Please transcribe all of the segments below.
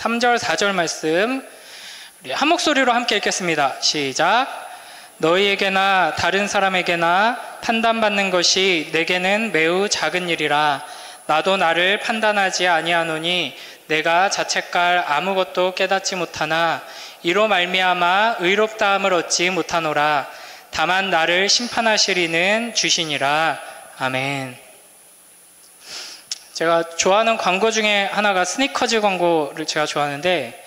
3절, 4절 말씀 우리 한 목소리로 함께 읽겠습니다. 시작. 너희에게나 다른 사람에게나 판단받는 것이 내게는 매우 작은 일이라. 나도 나를 판단하지 아니하노니 내가 자책할 아무것도 깨닫지 못하나 이로 말미암아 의롭다함을 얻지 못하노라. 다만 나를 심판하시리는 주시니라. 아멘. 제가 좋아하는 광고 중에 하나가 스니커즈 광고를 제가 좋아하는데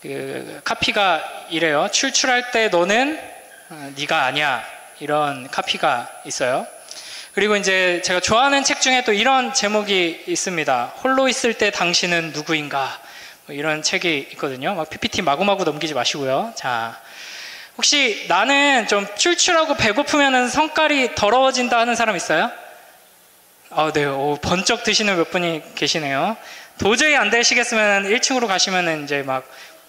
그 카피가 이래요. 출출할 때 너는 네가 아니야. 이런 카피가 있어요. 그리고 이제 제가 좋아하는 책 중에 또 이런 제목이 있습니다. 홀로 있을 때 당신은 누구인가? 뭐 이런 책이 있거든요. 막 PPT 마구마구 넘기지 마시고요. 자, 혹시 나는 좀 출출하고 배고프면은 성깔이 더러워진다 하는 사람 있어요? 네. 번쩍 드시는 몇 분이 계시네요. 도저히 안 되시겠으면 1층으로 가시면은 이제 막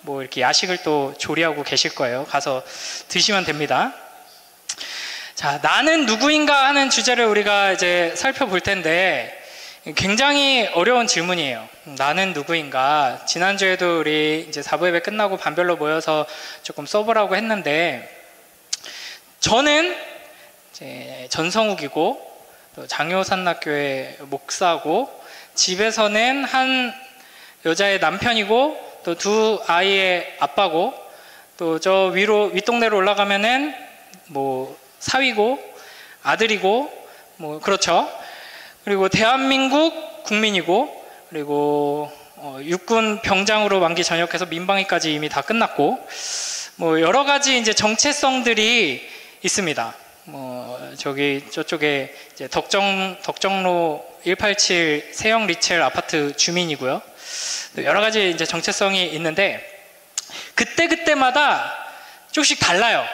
뭐 이렇게 야식을 또 조리하고 계실 거예요. 가서 드시면 됩니다. 자, 나는 누구인가 하는 주제를 우리가 이제 살펴볼 텐데 굉장히 어려운 질문이에요. 나는 누구인가? 지난주에도 우리 이제 사부 예배 끝나고 반별로 모여서 조금 써보라고 했는데 저는 이제 전성욱이고 또 장효산락교회 목사고 집에서는 한 여자의 남편이고 또 두 아이의 아빠고 또 저 위로 윗동네로 올라가면은 뭐 사위고 아들이고 뭐 그렇죠. 그리고 대한민국 국민이고 그리고 육군 병장으로 만기 전역해서 민방위까지 이미 다 끝났고 뭐 여러 가지 이제 정체성들이 있습니다. 뭐 저쪽에 이제 덕정로 187 세영 리첼 아파트 주민이고요. 여러 가지 이제 정체성이 있는데 그때마다 조금씩 달라요.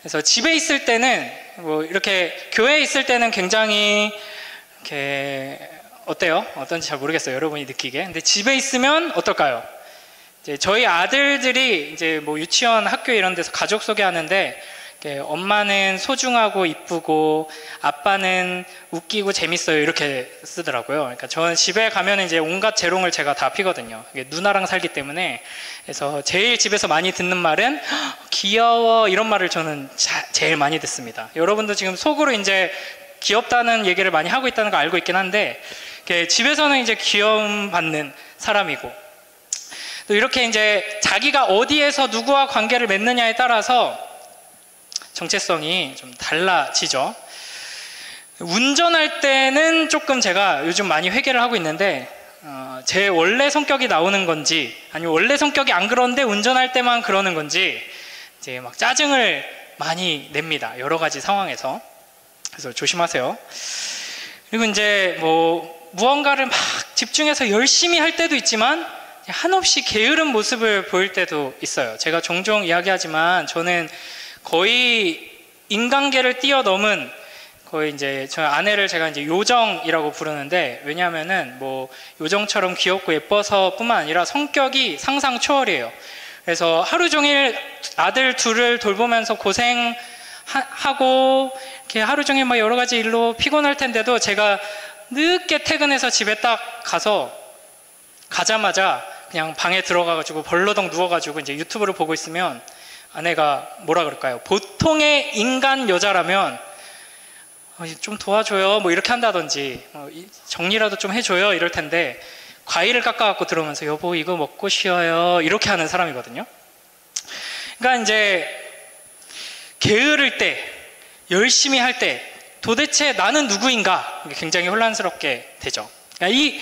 그래서 집에 있을 때는 뭐 이렇게 교회에 있을 때는 굉장히 이렇게 어때요? 어떤지 잘 모르겠어요. 여러분이 느끼게. 근데 집에 있으면 어떨까요? 이제 저희 아들들이 이제 뭐 유치원, 학교 이런 데서 가족 소개하는데 엄마는 소중하고 이쁘고 아빠는 웃기고 재밌어요 이렇게 쓰더라고요. 그러니까 저는 집에 가면 이제 온갖 재롱을 제가 다 피거든요. 누나랑 살기 때문에. 그래서 제일 집에서 많이 듣는 말은 귀여워 이런 말을 저는 제일 많이 듣습니다. 여러분도 지금 속으로 이제 귀엽다는 얘기를 많이 하고 있다는 거 알고 있긴 한데 집에서는 이제 귀여움 받는 사람이고 또 이렇게 이제 자기가 어디에서 누구와 관계를 맺느냐에 따라서 정체성이 좀 달라지죠. 운전할 때는 조금 제가 요즘 많이 회개를 하고 있는데 제 원래 성격이 나오는 건지 아니면 원래 성격이 안 그런데 운전할 때만 그러는 건지 이제 막 짜증을 많이 냅니다. 여러 가지 상황에서. 그래서 조심하세요. 그리고 이제 뭐 무언가를 막 집중해서 열심히 할 때도 있지만 한없이 게으른 모습을 보일 때도 있어요. 제가 종종 이야기하지만 저는 거의 인간계를 뛰어넘은 거의 이제 저 아내를 제가 이제 요정이라고 부르는데 왜냐하면은 뭐 요정처럼 귀엽고 예뻐서 뿐만 아니라 성격이 상상 초월이에요. 그래서 하루 종일 아들 둘을 돌보면서 고생하고 이렇게 하루 종일 막 여러 가지 일로 피곤할 텐데도 제가 늦게 퇴근해서 집에 딱 가자마자 그냥 방에 들어가가지고 벌러덩 누워가지고 이제 유튜브를 보고 있으면 아내가 뭐라 그럴까요? 보통의 인간 여자라면 좀 도와줘요 뭐 이렇게 한다든지 정리라도 좀 해줘요 이럴 텐데 과일을 깎아갖고 들어오면서 여보 이거 먹고 쉬어요 이렇게 하는 사람이거든요. 그러니까 이제 게으를 때 열심히 할 때 도대체 나는 누구인가 굉장히 혼란스럽게 되죠. 그러니까 이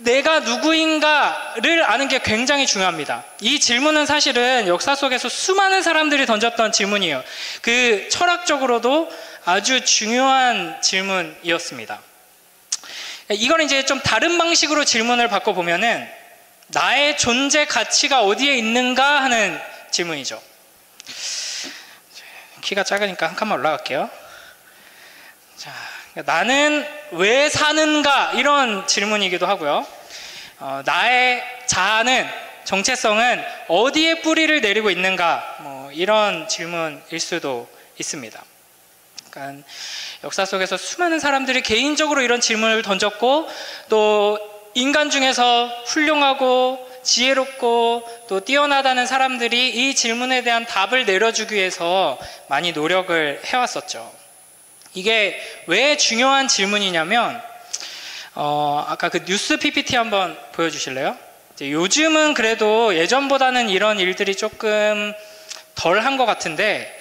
내가 누구인가를 아는 게 굉장히 중요합니다. 이 질문은 사실은 역사 속에서 수많은 사람들이 던졌던 질문이에요. 그 철학적으로도 아주 중요한 질문이었습니다. 이걸 이제 좀 다른 방식으로 질문을 바꿔보면은 나의 존재 가치가 어디에 있는가 하는 질문이죠. 키가 작으니까 한 칸만 올라갈게요. 자, 나는 왜 사는가 이런 질문이기도 하고요. 나의 자아는 정체성은 어디에 뿌리를 내리고 있는가 뭐 이런 질문일 수도 있습니다. 그러니까 역사 속에서 수많은 사람들이 개인적으로 이런 질문을 던졌고 또 인간 중에서 훌륭하고 지혜롭고 또 뛰어나다는 사람들이 이 질문에 대한 답을 내려주기 위해서 많이 노력을 해왔었죠. 이게 왜 중요한 질문이냐면 아까 그 뉴스 PPT 한번 보여주실래요? 요즘은 그래도 예전보다는 이런 일들이 조금 덜 한 것 같은데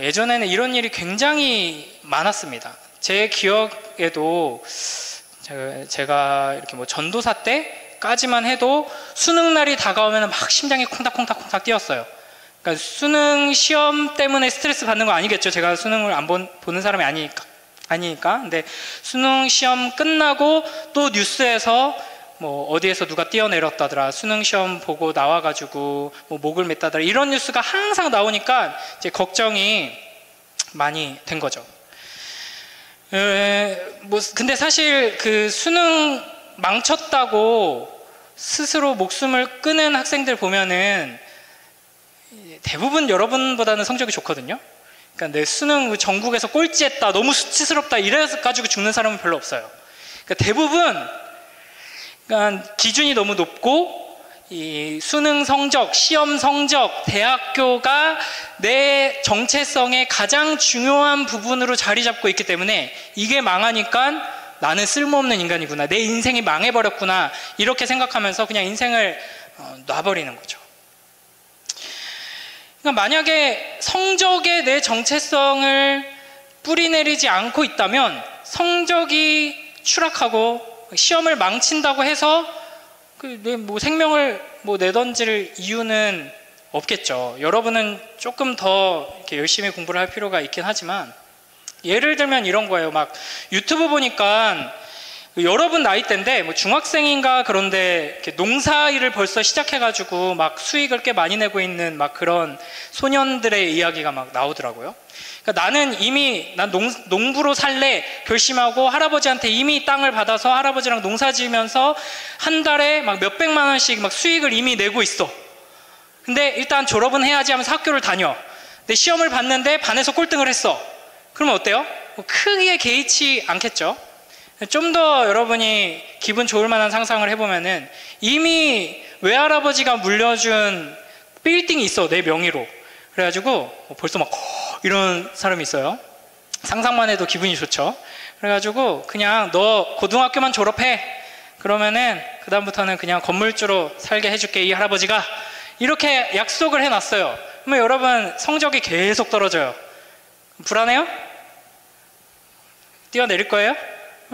예전에는 이런 일이 굉장히 많았습니다. 제 기억에도 제가 이렇게 뭐 전도사 때까지만 해도 수능 날이 다가오면 막 심장이 콩닥콩닥콩닥 뛰었어요. 그러니까 수능 시험 때문에 스트레스 받는 거 아니겠죠. 제가 수능을 안 보는 사람이 아니니까. 근데 수능 시험 끝나고 또 뉴스에서 뭐 어디에서 누가 뛰어내렸다더라, 수능 시험 보고 나와가지고 뭐 목을 맸다더라, 이런 뉴스가 항상 나오니까 이제 걱정이 많이 된 거죠. 근데 사실 그 수능 망쳤다고 스스로 목숨을 끊은 학생들 보면은 대부분 여러분보다는 성적이 좋거든요. 그러니까 내 수능 전국에서 꼴찌했다, 너무 수치스럽다 이래가지고 죽는 사람은 별로 없어요. 그러니까 대부분 그러니까 기준이 너무 높고 이 수능 성적, 시험 성적, 대학교가 내 정체성의 가장 중요한 부분으로 자리 잡고 있기 때문에 이게 망하니까 나는 쓸모없는 인간이구나, 내 인생이 망해버렸구나, 이렇게 생각하면서 그냥 인생을 놔버리는 거죠. 그러니까 만약에 성적에 내 정체성을 뿌리내리지 않고 있다면 성적이 추락하고 시험을 망친다고 해서 뭐 생명을 뭐 내던질 이유는 없겠죠. 여러분은 조금 더 이렇게 열심히 공부를 할 필요가 있긴 하지만, 예를 들면 이런 거예요. 막 유튜브 보니까 여러분 나이대인데 뭐 중학생인가 그런데 이렇게 농사일을 벌써 시작해가지고 막 수익을 꽤 많이 내고 있는 막 그런 소년들의 이야기가 막 나오더라고요. 그러니까 나는 이미 난 농부로 살래 결심하고 할아버지한테 이미 땅을 받아서 할아버지랑 농사 지으면서 한 달에 막 몇백만 원씩 막 수익을 이미 내고 있어. 근데 일단 졸업은 해야지 하면서 학교를 다녀. 근데 시험을 봤는데 반에서 꼴등을 했어. 그러면 어때요? 뭐 크게 개의치 않겠죠. 좀 더 여러분이 기분 좋을 만한 상상을 해보면은 이미 외할아버지가 물려준 빌딩이 있어, 내 명의로. 그래가지고 벌써 막 이런 사람이 있어요. 상상만 해도 기분이 좋죠. 그래가지고 그냥 너 고등학교만 졸업해, 그러면은 그 다음부터는 그냥 건물주로 살게 해줄게, 이 할아버지가. 이렇게 약속을 해놨어요. 그러면 여러분 성적이 계속 떨어져요. 불안해요? 뛰어내릴 거예요?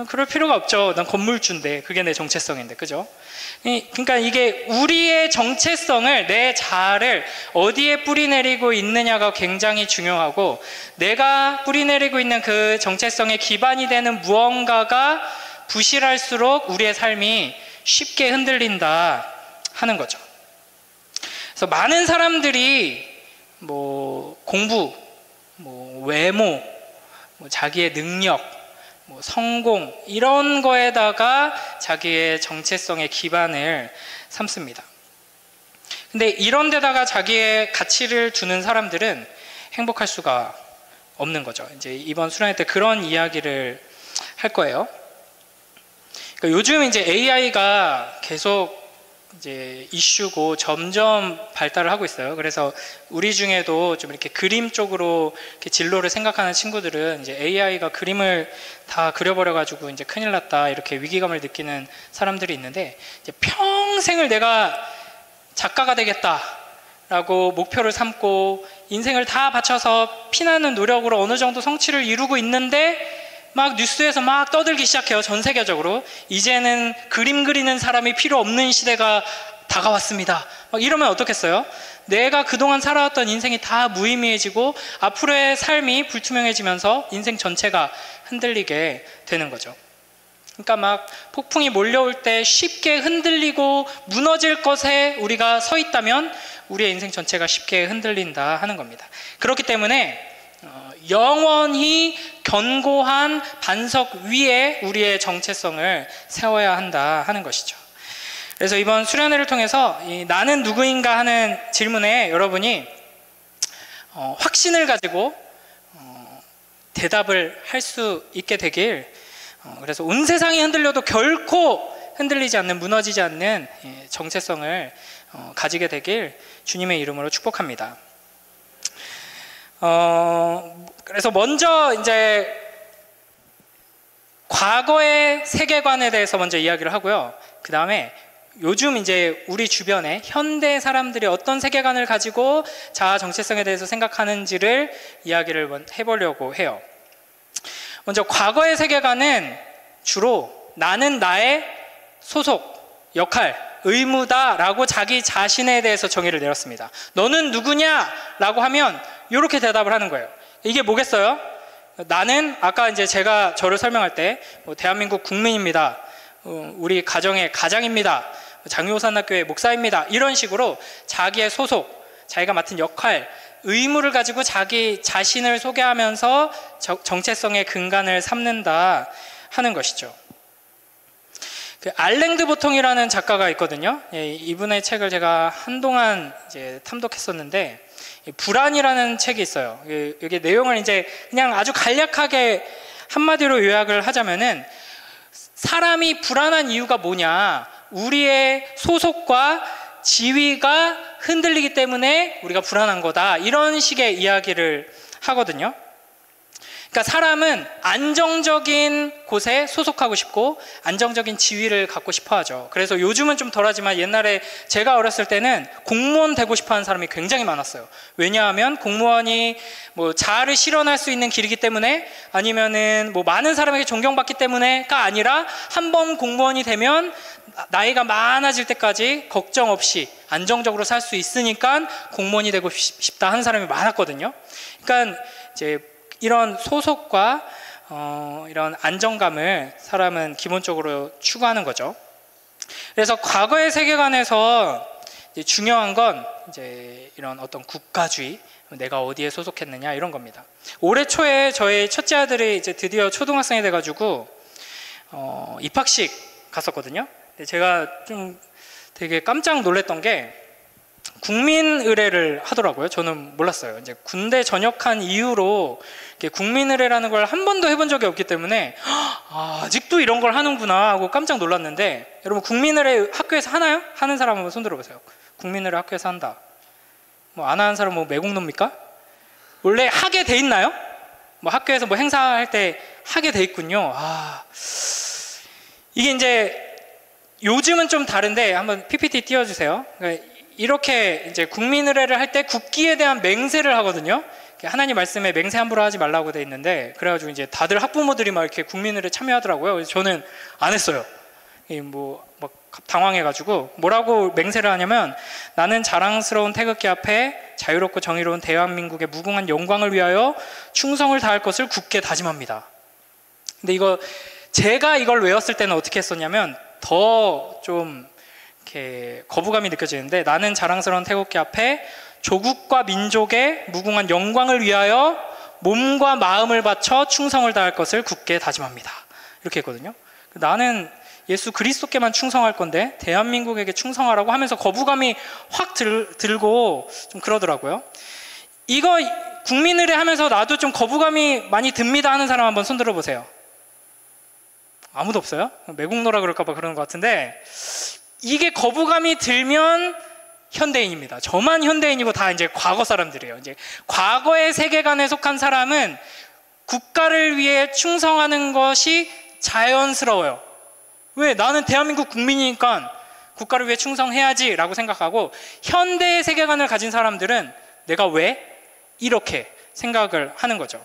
그럴 필요가 없죠. 난 건물주인데, 그게 내 정체성인데, 그죠? 그러니까 이게 우리의 정체성을, 내 자아를 어디에 뿌리내리고 있느냐가 굉장히 중요하고, 내가 뿌리내리고 있는 그 정체성의 기반이 되는 무언가가 부실할수록 우리의 삶이 쉽게 흔들린다 하는 거죠. 그래서 많은 사람들이 뭐 공부, 뭐 외모, 뭐 자기의 능력, 뭐 성공, 이런 거에다가 자기의 정체성의 기반을 삼습니다. 근데 이런 데다가 자기의 가치를 두는 사람들은 행복할 수가 없는 거죠. 이제 이번 수련회 때 그런 이야기를 할 거예요. 그러니까 요즘 이제 AI가 계속 이제 이슈고 점점 발달을 하고 있어요. 그래서 우리 중에도 좀 이렇게 그림 쪽으로 이렇게 진로를 생각하는 친구들은 이제 AI가 그림을 다 그려버려가지고 이제 큰일 났다, 이렇게 위기감을 느끼는 사람들이 있는데, 이제 평생을 내가 작가가 되겠다라고 목표를 삼고 인생을 다 바쳐서 피나는 노력으로 어느 정도 성취를 이루고 있는데 막 뉴스에서 막 떠들기 시작해요. 전 세계적으로 이제는 그림 그리는 사람이 필요 없는 시대가 다가왔습니다. 막 이러면 어떻겠어요? 내가 그동안 살아왔던 인생이 다 무의미해지고 앞으로의 삶이 불투명해지면서 인생 전체가 흔들리게 되는 거죠. 그러니까 막 폭풍이 몰려올 때 쉽게 흔들리고 무너질 것에 우리가 서 있다면 우리의 인생 전체가 쉽게 흔들린다 하는 겁니다. 그렇기 때문에 영원히 견고한 반석 위에 우리의 정체성을 세워야 한다 하는 것이죠. 그래서 이번 수련회를 통해서 이 나는 누구인가 하는 질문에 여러분이 확신을 가지고 대답을 할 수 있게 되길, 그래서 온 세상이 흔들려도 결코 흔들리지 않는, 무너지지 않는 정체성을 가지게 되길 주님의 이름으로 축복합니다. 그래서 먼저 이제 과거의 세계관에 대해서 먼저 이야기를 하고요. 그 다음에 요즘 이제 우리 주변에 현대 사람들이 어떤 세계관을 가지고 자아 정체성에 대해서 생각하는지를 이야기를 해보려고 해요. 먼저 과거의 세계관은 주로 나는 나의 소속, 역할, 의무다라고 자기 자신에 대해서 정의를 내렸습니다. 너는 누구냐? 라고 하면 이렇게 대답을 하는 거예요. 이게 뭐겠어요? 나는 아까 이제 제가 저를 설명할 때 대한민국 국민입니다. 우리 가정의 가장입니다. 장유호산학교의 목사입니다. 이런 식으로 자기의 소속, 자기가 맡은 역할, 의무를 가지고 자기 자신을 소개하면서 정체성의 근간을 삼는다 하는 것이죠. 알랭드 보통이라는 작가가 있거든요. 이분의 책을 제가 한동안 이제 탐독했었는데, 불안이라는 책이 있어요. 여기 내용을 이제 그냥 아주 간략하게 한마디로 요약을 하자면은, 사람이 불안한 이유가 뭐냐? 우리의 소속과 지위가 흔들리기 때문에 우리가 불안한 거다. 이런 식의 이야기를 하거든요. 그러니까 사람은 안정적인 곳에 소속하고 싶고 안정적인 지위를 갖고 싶어 하죠. 그래서 요즘은 좀 덜하지만 옛날에 제가 어렸을 때는 공무원 되고 싶어 하는 사람이 굉장히 많았어요. 왜냐하면 공무원이 뭐 자아를 실현할 수 있는 길이기 때문에, 아니면은 뭐 많은 사람에게 존경받기 때문에가 아니라 한 번 공무원이 되면 나이가 많아질 때까지 걱정 없이 안정적으로 살 수 있으니까 공무원이 되고 싶다 하는 사람이 많았거든요. 그러니까 이제 이런 소속과 이런 안정감을 사람은 기본적으로 추구하는 거죠. 그래서 과거의 세계관에서 이제 중요한 건 이제 이런 어떤 국가주의, 내가 어디에 소속했느냐 이런 겁니다. 올해 초에 저희 첫째 아들이 이제 드디어 초등학생이 돼가지고 입학식 갔었거든요. 근데 제가 좀 되게 깜짝 놀랐던 게 국민의례를 하더라고요. 저는 몰랐어요. 이제 군대 전역한 이후로 국민의례라는 걸 한 번도 해본 적이 없기 때문에 아직도 이런 걸 하는구나 하고 깜짝 놀랐는데, 여러분 국민의례 학교에서 하나요? 하는 사람 한번 손 들어보세요. 국민의례 학교에서 한다. 뭐 안 하는 사람 뭐 매국노입니까? 원래 하게 돼 있나요? 뭐 학교에서 뭐 행사할 때 하게 돼 있군요. 이게 이제 요즘은 좀 다른데 한번 PPT 띄워주세요. 그러니까 이렇게 이제 국민의례를 할 때 국기에 대한 맹세를 하거든요. 하나님 말씀에 맹세 함부로 하지 말라고 돼 있는데, 그래가지고 이제 다들 학부모들이 막 이렇게 국민의례 참여하더라고요. 그래서 저는 안 했어요. 막 당황해가지고 뭐라고 맹세를 하냐면, 나는 자랑스러운 태극기 앞에 자유롭고 정의로운 대한민국의 무궁한 영광을 위하여 충성을 다할 것을 굳게 다짐합니다. 근데 제가 이걸 외웠을 때는 어떻게 했었냐면 더 좀 이렇게 거부감이 느껴지는데, 나는 자랑스러운 태극기 앞에 조국과 민족의 무궁한 영광을 위하여 몸과 마음을 바쳐 충성을 다할 것을 굳게 다짐합니다. 이렇게 했거든요. 나는 예수 그리스도께만 충성할 건데 대한민국에게 충성하라고 하면서 거부감이 확 들고 좀 그러더라고요. 이거 국민의례 하면서 나도 좀 거부감이 많이 듭니다 하는 사람 한번 손 들어보세요. 아무도 없어요? 매국노라 그럴까봐 그러는 것 같은데, 이게 거부감이 들면 현대인입니다. 저만 현대인이고 다 이제 과거 사람들이에요. 이제 과거의 세계관에 속한 사람은 국가를 위해 충성하는 것이 자연스러워요. 왜? 나는 대한민국 국민이니까 국가를 위해 충성해야지 라고 생각하고, 현대의 세계관을 가진 사람들은 내가 왜? 이렇게 생각을 하는 거죠.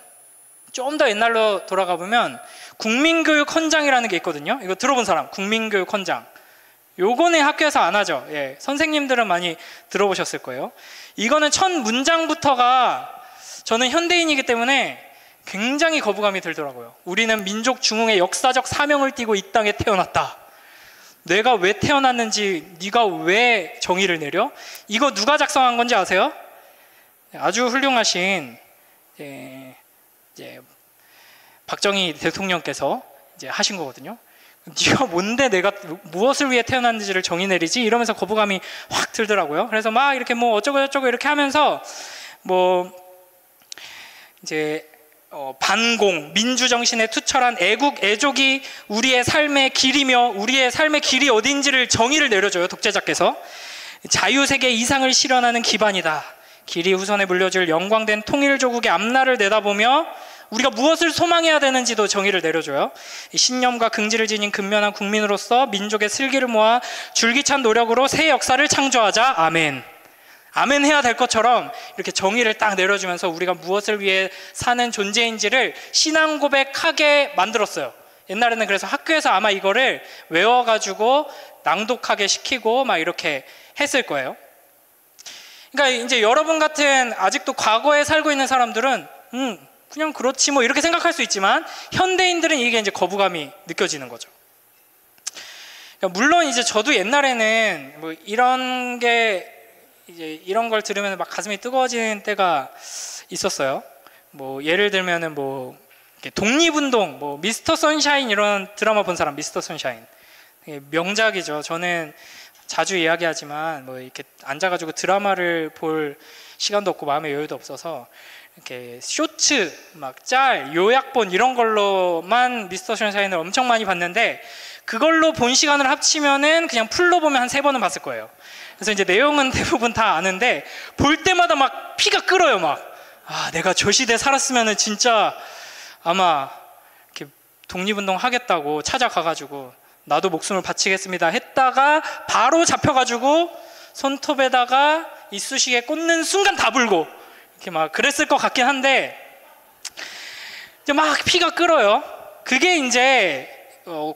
좀 더 옛날로 돌아가 보면 국민교육 헌장이라는 게 있거든요. 이거 들어본 사람? 국민교육 헌장. 요거는 학교에서 안 하죠. 선생님들은 많이 들어보셨을 거예요. 이거는 첫 문장부터가 저는 현대인이기 때문에 굉장히 거부감이 들더라고요. 우리는 민족 중흥의 역사적 사명을 띠고 이 땅에 태어났다. 내가 왜 태어났는지 네가 왜 정의를 내려? 이거 누가 작성한 건지 아세요? 아주 훌륭하신 이제 박정희 대통령께서 이제 하신 거거든요. 네가 뭔데 내가 무엇을 위해 태어났는지를 정의 내리지? 이러면서 거부감이 확 들더라고요. 그래서 막 이렇게 뭐 어쩌고 저쩌고 이렇게 하면서 뭐 이제 반공, 민주정신에 투철한 애국, 애족이 우리의 삶의 길이며 우리의 삶의 길이 어딘지를 정의를 내려줘요. 독재자께서. 자유세계 이상을 실현하는 기반이다. 길이 후손에 물려줄 영광된 통일조국의 앞날을 내다보며 우리가 무엇을 소망해야 되는지도 정의를 내려줘요. 신념과 긍지를 지닌 근면한 국민으로서 민족의 슬기를 모아 줄기찬 노력으로 새 역사를 창조하자. 아멘. 아멘 해야 될 것처럼 이렇게 정의를 딱 내려주면서 우리가 무엇을 위해 사는 존재인지를 신앙 고백하게 만들었어요. 옛날에는 그래서 학교에서 아마 이거를 외워가지고 낭독하게 시키고 막 이렇게 했을 거예요. 그러니까 이제 여러분 같은 아직도 과거에 살고 있는 사람들은 그냥 그렇지 뭐 이렇게 생각할 수 있지만 현대인들은 이게 이제 거부감이 느껴지는 거죠. 그러니까 물론 이제 저도 옛날에는 뭐 이런 걸 들으면 막 가슴이 뜨거워지는 때가 있었어요. 뭐 예를 들면은 뭐 독립운동, 뭐 미스터 선샤인 이런 드라마 본 사람, 미스터 선샤인 되게 명작이죠. 저는 자주 이야기하지만 뭐 이렇게 앉아가지고 드라마를 볼 시간도 없고 마음의 여유도 없어서 이렇게 쇼츠, 막 짤, 요약본 이런 걸로만 미스터 선샤인을 엄청 많이 봤는데 그걸로 본 시간을 합치면은 그냥 풀로 보면 한 3번은 봤을 거예요. 그래서 이제 내용은 대부분 다 아는데 볼 때마다 막 피가 끓어요. 막 내가 저 시대에 살았으면은 진짜 아마 이렇게 독립운동 하겠다고 찾아가가지고 나도 목숨을 바치겠습니다 했다가 바로 잡혀가지고 손톱에다가 이쑤시개 꽂는 순간 다 불고 이렇게 막 그랬을 것 같긴 한데 이제 막 피가 끓어요. 그게 이제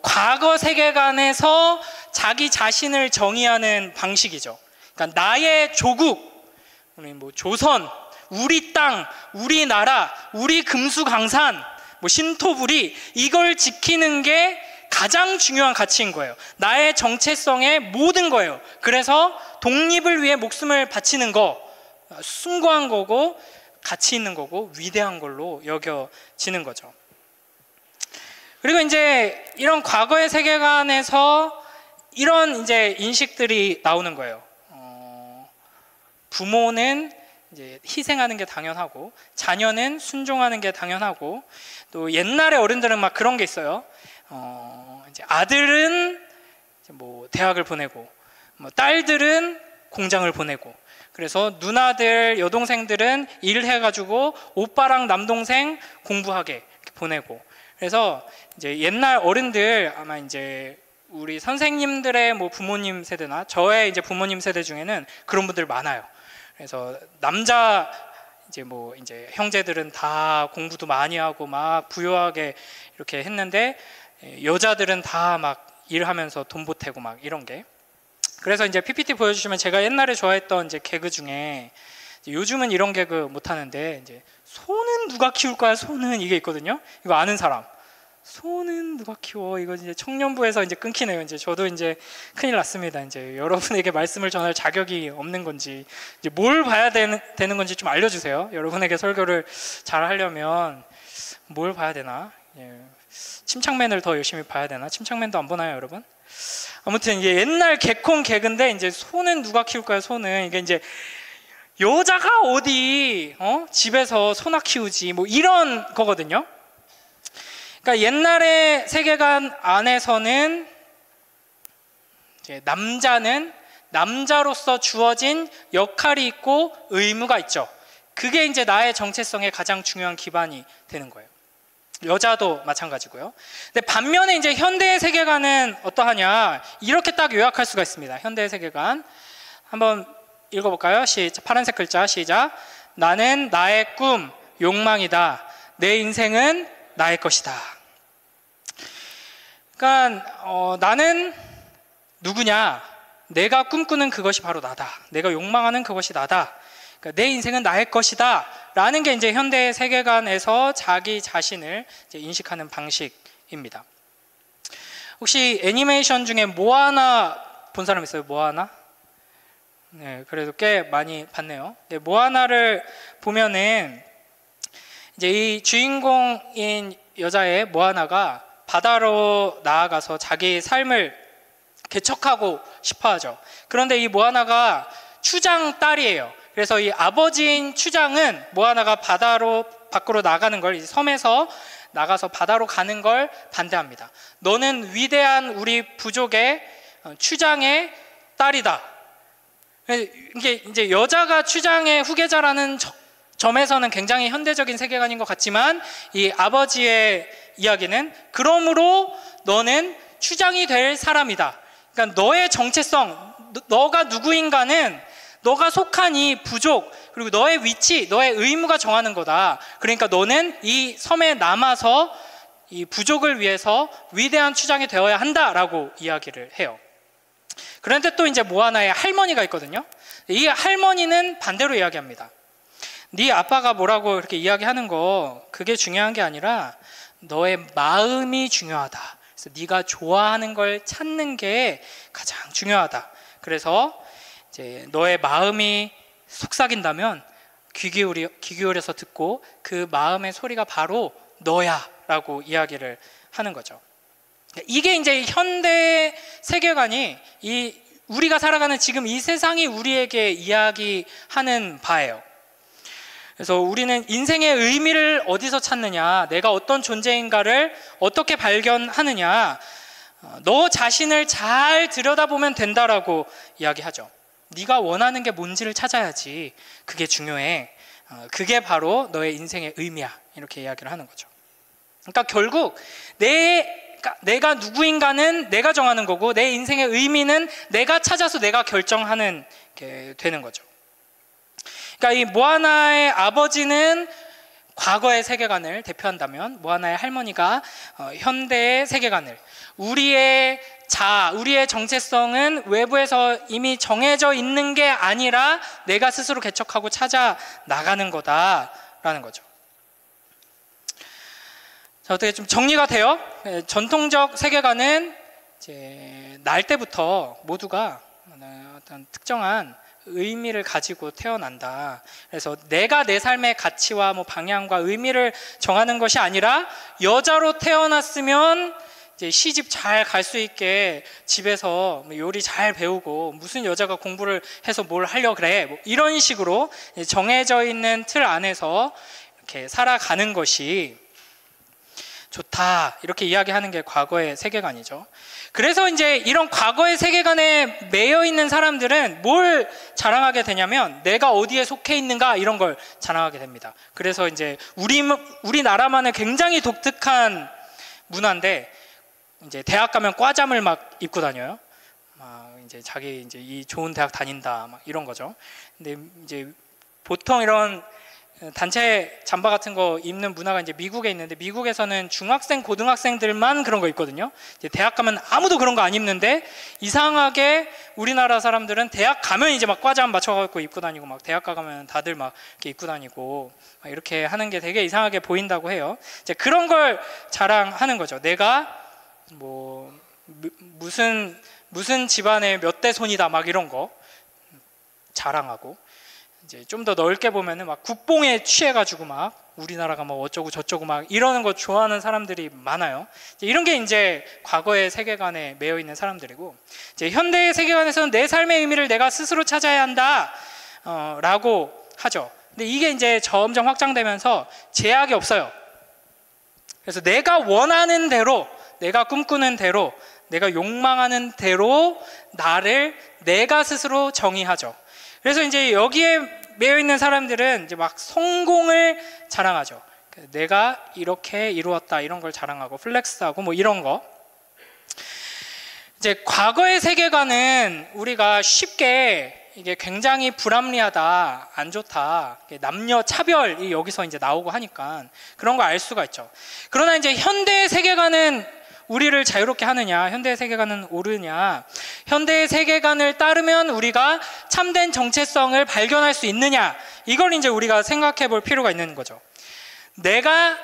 과거 세계관에서 자기 자신을 정의하는 방식이죠. 그러니까 나의 조국, 우리 뭐 조선, 우리 땅, 우리나라, 우리 금수강산, 뭐 신토부리 이걸 지키는 게 가장 중요한 가치인 거예요. 나의 정체성의 모든 거예요. 그래서 독립을 위해 목숨을 바치는 거 숭고한 거고 가치 있는 거고 위대한 걸로 여겨지는 거죠. 그리고 이제 이런 과거의 세계관에서 이런 이제 인식들이 나오는 거예요. 부모는 이제 희생하는 게 당연하고 자녀는 순종하는 게 당연하고 또 옛날에 어른들은 막 그런 게 있어요. 이제 아들은 이제 뭐 대학을 보내고 뭐 딸들은 공장을 보내고 그래서 누나들 여동생들은 일해가지고 오빠랑 남동생 공부하게 이렇게 보내고 그래서 이제 옛날 어른들 아마 이제 우리 선생님들의 뭐 부모님 세대나 저의 이제 부모님 세대 중에는 그런 분들 많아요. 그래서 남자 이제 뭐 이제 형제들은 다 공부도 많이 하고 막 부유하게 이렇게 했는데 여자들은 다 막 일하면서 돈 보태고 막 이런 게. 그래서 이제 PPT 보여주시면 제가 옛날에 좋아했던 이제 개그 중에 요즘은 이런 개그 못 하는데 이제 소는 누가 키울 거야? 소는 이게 있거든요. 이거 아는 사람? 소는 누가 키워? 이거 이제 청년부에서 이제 끊기네요. 이제 저도 이제 큰일 났습니다. 이제 여러분에게 말씀을 전할 자격이 없는 건지 이제 뭘 봐야 되는 건지 좀 알려주세요. 여러분에게 설교를 잘 하려면 뭘 봐야 되나? 예. 침착맨을 더 열심히 봐야 되나? 침착맨도 안 보나요, 여러분? 아무튼 이게 옛날 개콘 개그인데 이제 소는 누가 키울까요? 소는 이게 이제 여자가 어디 집에서 소나 키우지 뭐 이런 거거든요. 그러니까 옛날의 세계관 안에서는 이제 남자는 남자로서 주어진 역할이 있고 의무가 있죠. 그게 이제 나의 정체성의 가장 중요한 기반이 되는 거예요. 여자도 마찬가지고요. 근데 반면에 이제 현대의 세계관은 어떠하냐? 이렇게 딱 요약할 수가 있습니다. 현대의 세계관 한번 읽어볼까요? 파란색 글자 시작. 나는 나의 꿈, 욕망이다. 내 인생은 나의 것이다. 그러니까 나는 누구냐? 내가 꿈꾸는 그것이 바로 나다. 내가 욕망하는 그것이 나다. 그러니까 내 인생은 나의 것이다 라는 게 이제 현대의 세계관에서 자기 자신을 이제 인식하는 방식입니다. 혹시 애니메이션 중에 모아나 본 사람 있어요? 모아나? 네, 그래도 꽤 많이 봤네요. 네, 모아나를 보면은 이제 이 주인공인 여자의 모아나가 바다로 나아가서 자기 삶을 개척하고 싶어 하죠. 그런데 이 모아나가 추장 딸이에요. 그래서 이 아버지인 추장은 모아나가 바다로 밖으로 나가는 걸, 섬에서 나가서 바다로 가는 걸 반대합니다. 너는 위대한 우리 부족의 추장의 딸이다. 이게 이제 여자가 추장의 후계자라는 점에서는 굉장히 현대적인 세계관인 것 같지만, 이 아버지의 이야기는 그러므로 너는 추장이 될 사람이다. 그러니까 너의 정체성, 너가 누구인가는 너가 속한 이 부족, 그리고 너의 위치, 너의 의무가 정하는 거다. 그러니까 너는 이 섬에 남아서 이 부족을 위해서 위대한 추장이 되어야 한다라고 이야기를 해요. 그런데 또 이제 모아나의 할머니가 있거든요. 이 할머니는 반대로 이야기합니다. 네 아빠가 뭐라고 이렇게 이야기하는 거, 그게 중요한 게 아니라 너의 마음이 중요하다. 그래서 네가 좋아하는 걸 찾는 게 가장 중요하다. 그래서 이제 너의 마음이 속삭인다면 귀 기울여서 듣고 그 마음의 소리가 바로 너야 라고 이야기를 하는 거죠. 이게 이제 현대 세계관이 우리가 살아가는 지금 이 세상이 우리에게 이야기하는 바예요. 그래서 우리는 인생의 의미를 어디서 찾느냐, 내가 어떤 존재인가를 어떻게 발견하느냐, 너 자신을 잘 들여다보면 된다라고 이야기하죠. 네가 원하는 게 뭔지를 찾아야지. 그게 중요해. 그게 바로 너의 인생의 의미야. 이렇게 이야기를 하는 거죠. 그러니까 결국 내가 누구인가는 내가 정하는 거고, 내 인생의 의미는 내가 찾아서 내가 결정하는 게 되는 거죠. 그러니까 이 모아나의 아버지는 과거의 세계관을 대표한다면, 모아나의 할머니가 현대의 세계관을, 우리의 우리의 정체성은 외부에서 이미 정해져 있는 게 아니라 내가 스스로 개척하고 찾아 나가는 거다라는 거죠. 자, 어떻게 좀 정리가 돼요? 전통적 세계관은 이제 날 때부터 모두가 어떤 특정한 의미를 가지고 태어난다. 그래서 내가 내 삶의 가치와 방향과 의미를 정하는 것이 아니라, 여자로 태어났으면 이제 시집 잘 갈 수 있게 집에서 요리 잘 배우고, 무슨 여자가 공부를 해서 뭘 하려고 그래, 이런 식으로 정해져 있는 틀 안에서 이렇게 살아가는 것이 좋다, 이렇게 이야기하는 게 과거의 세계관이죠. 그래서 이제 이런 과거의 세계관에 매여 있는 사람들은 뭘 자랑하게 되냐면, 내가 어디에 속해 있는가, 이런 걸 자랑하게 됩니다. 그래서 이제 우리나라만의 굉장히 독특한 문화인데, 이제 대학 가면 과잠을 막 입고 다녀요. 막 이제 자기 이제 이 좋은 대학 다닌다, 막 이런 거죠. 근데 이제 보통 이런 단체 잠바 같은 거 입는 문화가 이제 미국에 있는데, 미국에서는 중학생, 고등학생들만 그런 거 입거든요. 이제 대학 가면 아무도 그런 거 안 입는데, 이상하게 우리나라 사람들은 대학 가면 이제 막 과잠 맞춰갖고 입고 다니고, 막 대학 가면 다들 막 이렇게 입고 다니고, 막 이렇게 하는 게 되게 이상하게 보인다고 해요. 이제 그런 걸 자랑하는 거죠. 내가 무슨 집안의 몇 대 손이다, 막 이런 거 자랑하고, 이제 좀 더 넓게 보면은 막 국뽕에 취해가지고 막 우리나라가 뭐 어쩌고 저쩌고 막 이러는 거 좋아하는 사람들이 많아요. 이런 게 이제 과거의 세계관에 매여 있는 사람들이고, 이제 현대의 세계관에서는 내 삶의 의미를 내가 스스로 찾아야 한다, 라고 하죠. 근데 이게 이제 점점 확장되면서 제약이 없어요. 그래서 내가 원하는 대로, 내가 꿈꾸는 대로, 내가 욕망하는 대로 나를 내가 스스로 정의하죠. 그래서 이제 여기에 매여 있는 사람들은 이제 막 성공을 자랑하죠. 내가 이렇게 이루었다, 이런 걸 자랑하고 플렉스하고 뭐 이런 거. 이제 과거의 세계관은 우리가 쉽게 이게 굉장히 불합리하다, 안 좋다, 남녀 차별이 여기서 이제 나오고 하니까 그런 거 알 수가 있죠. 그러나 이제 현대의 세계관은 우리를 자유롭게 하느냐, 현대의 세계관은 옳으냐, 현대의 세계관을 따르면 우리가 참된 정체성을 발견할 수 있느냐, 이걸 이제 우리가 생각해 볼 필요가 있는 거죠. 내가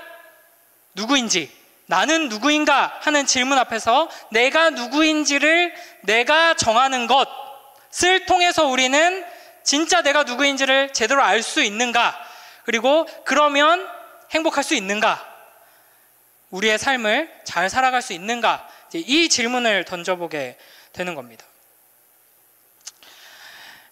누구인지, 나는 누구인가 하는 질문 앞에서 내가 누구인지를 내가 정하는 것을 통해서 우리는 진짜 내가 누구인지를 제대로 알 수 있는가, 그리고 그러면 행복할 수 있는가, 우리의 삶을 잘 살아갈 수 있는가, 이 질문을 던져보게 되는 겁니다.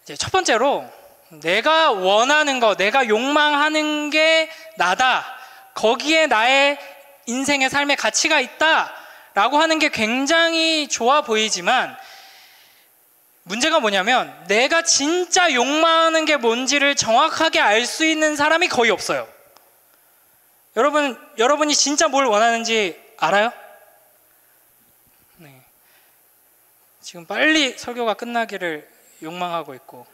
이제 첫 번째로 내가 원하는 거, 내가 욕망하는 게 나다. 거기에 나의 인생의 삶의 가치가 있다. 라고 하는 게 굉장히 좋아 보이지만 문제가 뭐냐면 내가 진짜 욕망하는 게 뭔지를 정확하게 알 수 있는 사람이 거의 없어요. 여러분이 진짜 뭘 원하는지 알아요? 네. 지금 빨리 설교가 끝나기를 욕망하고 있고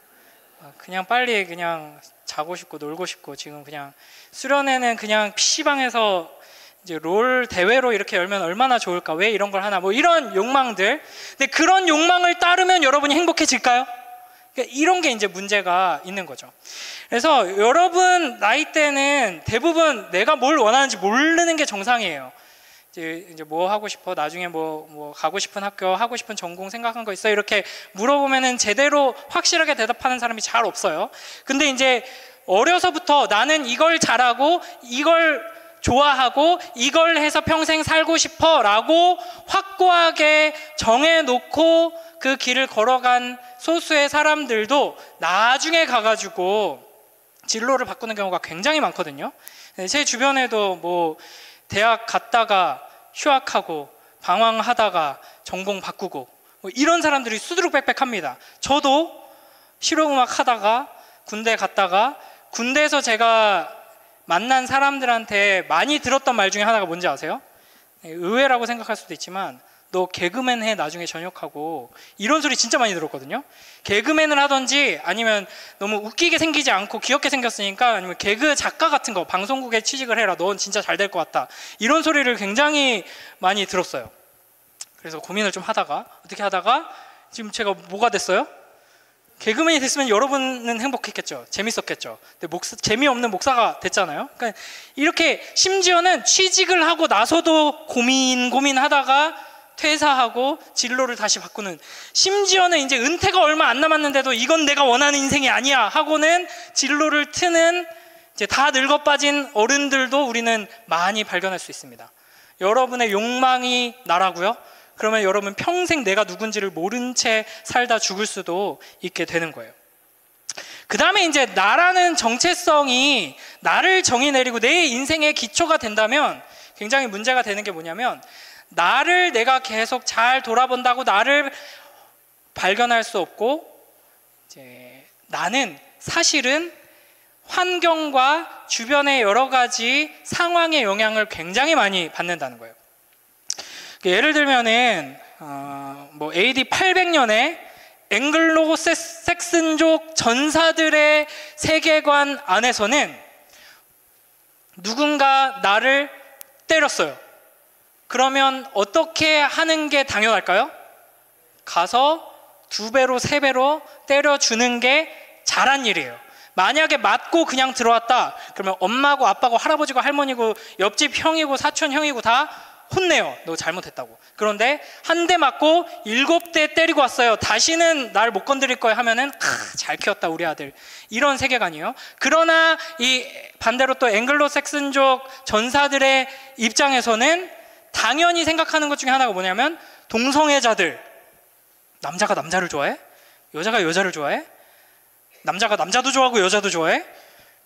그냥 빨리 그냥 자고 싶고 놀고 싶고 지금 그냥 수련회는 그냥 PC방에서 이제 롤 대회로 이렇게 열면 얼마나 좋을까? 왜 이런 걸 하나? 뭐 이런 욕망들. 근데 그런 욕망을 따르면 여러분이 행복해질까요? 그러니까 이런 게 이제 문제가 있는 거죠. 그래서 여러분 나이 때는 대부분 내가 뭘 원하는지 모르는 게 정상이에요. 이제 뭐 하고 싶어? 나중에 뭐 가고 싶은 학교, 하고 싶은 전공 생각한 거 있어? 이렇게 물어보면은 제대로 확실하게 대답하는 사람이 잘 없어요. 근데 이제 어려서부터 나는 이걸 잘하고 이걸 좋아하고 이걸 해서 평생 살고 싶어 라고 확고하게 정해놓고 그 길을 걸어간 소수의 사람들도 나중에 가가지고 진로를 바꾸는 경우가 굉장히 많거든요. 제 주변에도 뭐 대학 갔다가 휴학하고 방황하다가 전공 바꾸고 뭐 이런 사람들이 수두룩빽빽 합니다. 저도 실용음악 하다가 군대 갔다가 군대에서 제가 만난 사람들한테 많이 들었던 말 중에 하나가 뭔지 아세요? 의외라고 생각할 수도 있지만 너 개그맨 해 나중에 전역하고 이런 소리 진짜 많이 들었거든요. 개그맨을 하든지 아니면 너무 웃기게 생기지 않고 귀엽게 생겼으니까 아니면 개그 작가 같은 거 방송국에 취직을 해라 넌 진짜 잘 될 것 같다 이런 소리를 굉장히 많이 들었어요. 그래서 고민을 좀 하다가 어떻게 하다가 지금 제가 뭐가 됐어요? 개그맨이 됐으면 여러분은 행복했겠죠. 재밌었겠죠. 근데 재미없는 목사가 됐잖아요. 그러니까 이렇게 심지어는 취직을 하고 나서도 고민하다가 퇴사하고 진로를 다시 바꾸는, 심지어는 이제 은퇴가 얼마 안 남았는데도 이건 내가 원하는 인생이 아니야 하고는 진로를 트는 이제 다 늙어 빠진 어른들도 우리는 많이 발견할 수 있습니다. 여러분의 욕망이 나라고요? 그러면 여러분 평생 내가 누군지를 모른 채 살다 죽을 수도 있게 되는 거예요. 그 다음에 이제 나라는 정체성이 나를 정의 내리고 내 인생의 기초가 된다면 굉장히 문제가 되는 게 뭐냐면, 나를 내가 계속 잘 돌아본다고 나를 발견할 수 없고, 이제 나는 사실은 환경과 주변의 여러 가지 상황의 영향을 굉장히 많이 받는다는 거예요. 예를 들면은 뭐 AD 800년에 앵글로 섹슨족 전사들의 세계관 안에서는 누군가 나를 때렸어요. 그러면 어떻게 하는 게 당연할까요? 가서 2배로 3배로 때려주는 게 잘한 일이에요. 만약에 맞고 그냥 들어왔다 그러면 엄마고 아빠고 할아버지고 할머니고 옆집 형이고 사촌 형이고 다 혼내요. 너 잘못했다고. 그런데 한 대 맞고 7대 때리고 왔어요. 다시는 날 못 건드릴 거야 하면은 잘 키웠다 우리 아들, 이런 세계관이에요. 그러나 이 반대로 또 앵글로 섹슨족 전사들의 입장에서는 당연히 생각하는 것 중에 하나가 뭐냐면, 동성애자들, 남자가 남자를 좋아해? 여자가 여자를 좋아해? 남자가 남자도 좋아하고 여자도 좋아해?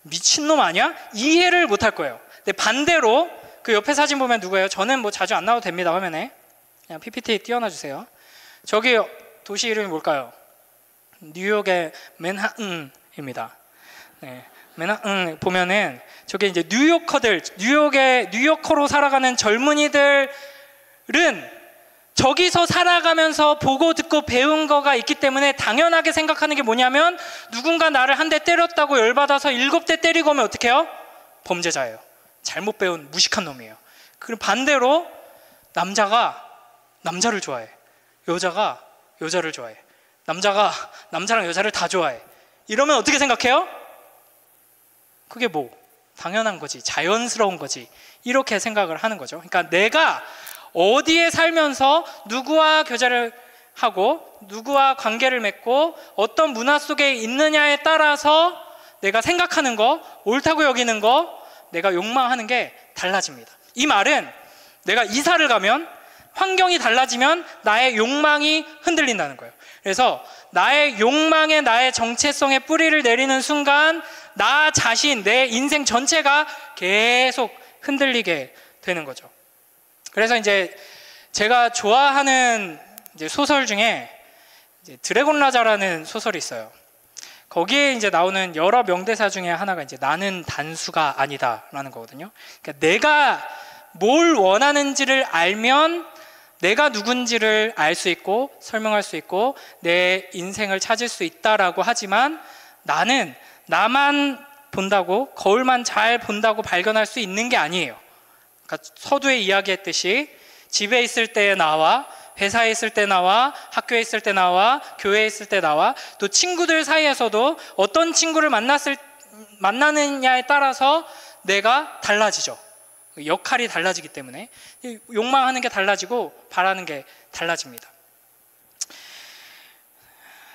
미친놈 아니야? 이해를 못 할 거예요. 근데 반대로 그 옆에 사진 보면 누구예요? 저는 뭐 자주 안 나와도 됩니다. 화면에 그냥 PPT 띄워놔 주세요. 저기 도시 이름이 뭘까요? 뉴욕의 맨하튼입니다. 네, 맨하튼 보면은 저게 이제 뉴요커들, 뉴요커로 살아가는 젊은이들은 저기서 살아가면서 보고 듣고 배운 거가 있기 때문에 당연하게 생각하는 게 뭐냐면, 누군가 나를 한 대 때렸다고 열받아서 7대 때리고 오면 어떡해요? 범죄자예요. 잘못 배운 무식한 놈이에요. 그리고 반대로 남자가 남자를 좋아해, 여자가 여자를 좋아해, 남자가 남자랑 여자를 다 좋아해. 이러면 어떻게 생각해요? 그게 뭐 당연한 거지, 자연스러운 거지, 이렇게 생각을 하는 거죠. 그러니까 내가 어디에 살면서 누구와 교제를 하고 누구와 관계를 맺고 어떤 문화 속에 있느냐에 따라서 내가 생각하는 거, 옳다고 여기는 거, 내가 욕망하는 게 달라집니다. 이 말은 내가 이사를 가면 환경이 달라지면 나의 욕망이 흔들린다는 거예요. 그래서 나의 욕망에 나의 정체성에 뿌리를 내리는 순간 나 자신, 내 인생 전체가 계속 흔들리게 되는 거죠. 그래서 이제 제가 좋아하는 이제 소설 중에 이제 드래곤 라자라는 소설이 있어요. 거기에 이제 나오는 여러 명대사 중에 하나가 이제 나는 단수가 아니다라는 거거든요. 그러니까 내가 뭘 원하는지를 알면 내가 누군지를 알 수 있고 설명할 수 있고 내 인생을 찾을 수 있다라고 하지만 나는 나만 본다고 거울만 잘 본다고 발견할 수 있는 게 아니에요. 그러니까 서두에 이야기했듯이 집에 있을 때의 나와 회사에 있을 때 나와 학교에 있을 때 나와 교회에 있을 때 나와 또 친구들 사이에서도 어떤 친구를 만나느냐에 따라서 내가 달라지죠. 역할이 달라지기 때문에 욕망하는 게 달라지고 바라는 게 달라집니다.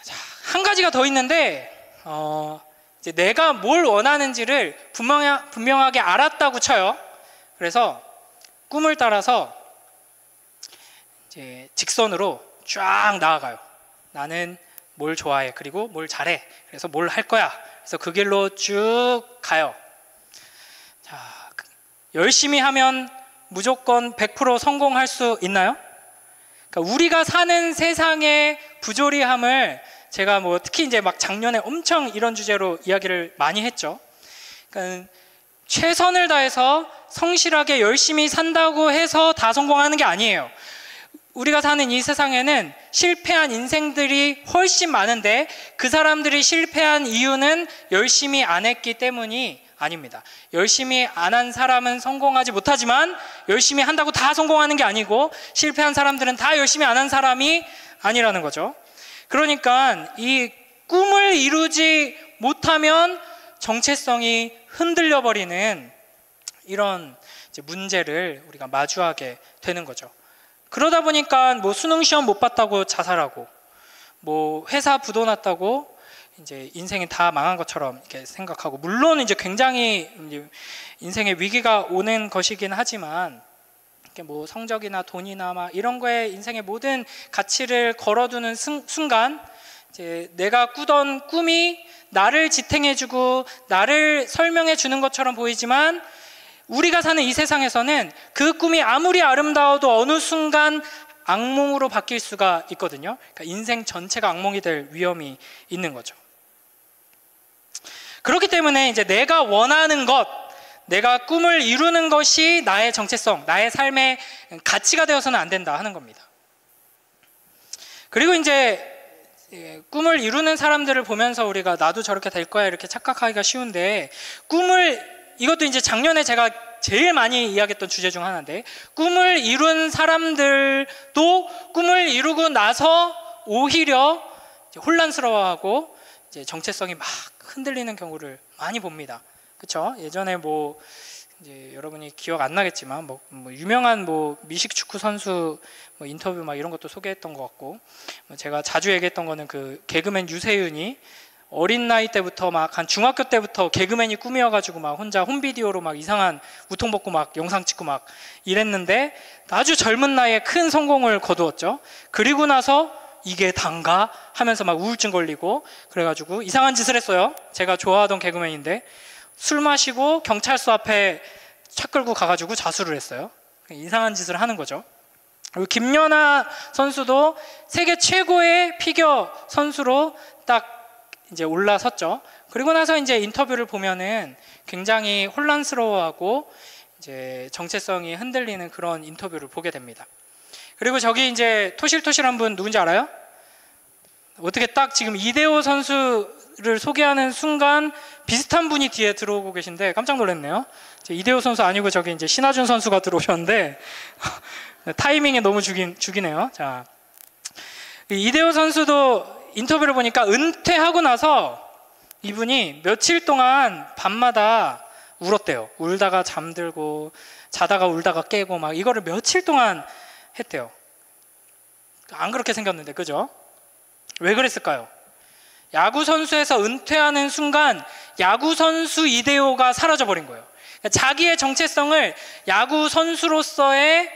자, 한 가지가 더 있는데 이제 내가 뭘 원하는지를 분명하게 알았다고 쳐요. 그래서 꿈을 따라서 이제 직선으로 쫙 나아가요. 나는 뭘 좋아해, 그리고 뭘 잘해, 그래서 뭘 할 거야. 그래서 그 길로 쭉 가요. 자, 열심히 하면 무조건 100% 성공할 수 있나요? 그러니까 우리가 사는 세상의 부조리함을 제가 뭐 특히 이제 막 작년에 엄청 이런 주제로 이야기를 많이 했죠. 그러니까 최선을 다해서 성실하게 열심히 산다고 해서 다 성공하는 게 아니에요. 우리가 사는 이 세상에는 실패한 인생들이 훨씬 많은데 그 사람들이 실패한 이유는 열심히 안 했기 때문이 아닙니다. 열심히 안 한 사람은 성공하지 못하지만 열심히 한다고 다 성공하는 게 아니고 실패한 사람들은 다 열심히 안 한 사람이 아니라는 거죠. 그러니까 이 꿈을 이루지 못하면 정체성이 흔들려 버리는 이런 이제 문제를 우리가 마주하게 되는 거죠. 그러다 보니까 뭐 수능 시험 못 봤다고 자살하고 뭐 회사 부도 났다고 이제 인생이 다 망한 것처럼 이렇게 생각하고, 물론 이제 굉장히 이제 인생의 위기가 오는 것이긴 하지만 이렇게 뭐 성적이나 돈이나 막 이런 거에 인생의 모든 가치를 걸어두는 순간 이제 내가 꾸던 꿈이 나를 지탱해주고 나를 설명해주는 것처럼 보이지만 우리가 사는 이 세상에서는 그 꿈이 아무리 아름다워도 어느 순간 악몽으로 바뀔 수가 있거든요. 그러니까 인생 전체가 악몽이 될 위험이 있는 거죠. 그렇기 때문에 이제 내가 원하는 것, 내가 꿈을 이루는 것이 나의 정체성, 나의 삶의 가치가 되어서는 안 된다 하는 겁니다. 그리고 이제 꿈을 이루는 사람들을 보면서 우리가 나도 저렇게 될 거야 이렇게 착각하기가 쉬운데, 이것도 이제 작년에 제가 제일 많이 이야기했던 주제 중 하나인데, 꿈을 이룬 사람들도 꿈을 이루고 나서 오히려 이제 혼란스러워하고 이제 정체성이 막 흔들리는 경우를 많이 봅니다. 그렇죠? 예전에 뭐 이제 여러분이 기억 안 나겠지만 뭐 유명한 뭐 미식 축구 선수 뭐 인터뷰 막 이런 것도 소개했던 것 같고, 제가 자주 얘기했던 거는 그 개그맨 유세윤이 어린 나이 때부터 막 한 중학교 때부터 개그맨이 꿈이어가지고 막 혼자 홈비디오로 막 이상한 우통 벗고 막 영상 찍고 막 이랬는데 아주 젊은 나이에 큰 성공을 거두었죠. 그리고 나서 이게 단가 하면서 막 우울증 걸리고 그래가지고 이상한 짓을 했어요. 제가 좋아하던 개그맨인데 술 마시고 경찰서 앞에 차 끌고 가가지고 자수를 했어요. 이상한 짓을 하는 거죠. 그리고 김연아 선수도 세계 최고의 피겨 선수로 딱 이제 올라섰죠. 그리고 나서 이제 인터뷰를 보면은 굉장히 혼란스러워하고 이제 정체성이 흔들리는 그런 인터뷰를 보게 됩니다. 그리고 저기 이제 토실토실한 분 누군지 알아요? 어떻게 딱 지금 이대호 선수를 소개하는 순간 비슷한 분이 뒤에 들어오고 계신데 깜짝 놀랐네요. 이대호 선수 아니고 저기 이제 신하준 선수가 들어오셨는데 타이밍에 너무 죽이네요. 자, 이대호 선수도 인터뷰를 보니까 은퇴하고 나서 이분이 며칠 동안 밤마다 울었대요. 울다가 잠들고 자다가 울다가 깨고 막 이거를 며칠 동안 했대요. 안 그렇게 생겼는데, 그죠? 왜 그랬을까요? 야구 선수에서 은퇴하는 순간 야구 선수 이대호가 사라져 버린 거예요. 그러니까 자기의 정체성을 야구 선수로서의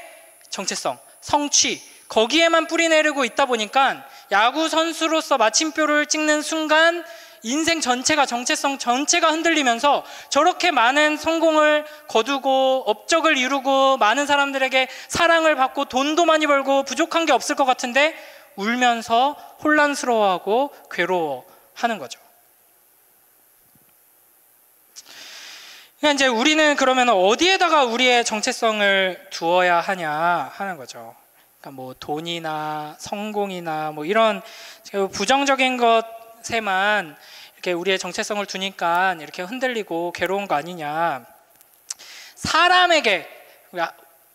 정체성, 성취, 거기에만 뿌리내리고 있다 보니까 야구 선수로서 마침표를 찍는 순간 인생 전체가, 정체성 전체가 흔들리면서 저렇게 많은 성공을 거두고 업적을 이루고 많은 사람들에게 사랑을 받고 돈도 많이 벌고 부족한 게 없을 것 같은데 울면서 혼란스러워하고 괴로워하는 거죠. 그러니까 이제 우리는 그러면 어디에다가 우리의 정체성을 두어야 하냐 하는 거죠. 그러니까 뭐 돈이나 성공이나 뭐 이런 부정적인 것에만 이렇게 우리의 정체성을 두니까 이렇게 흔들리고 괴로운 거 아니냐. 사람에게,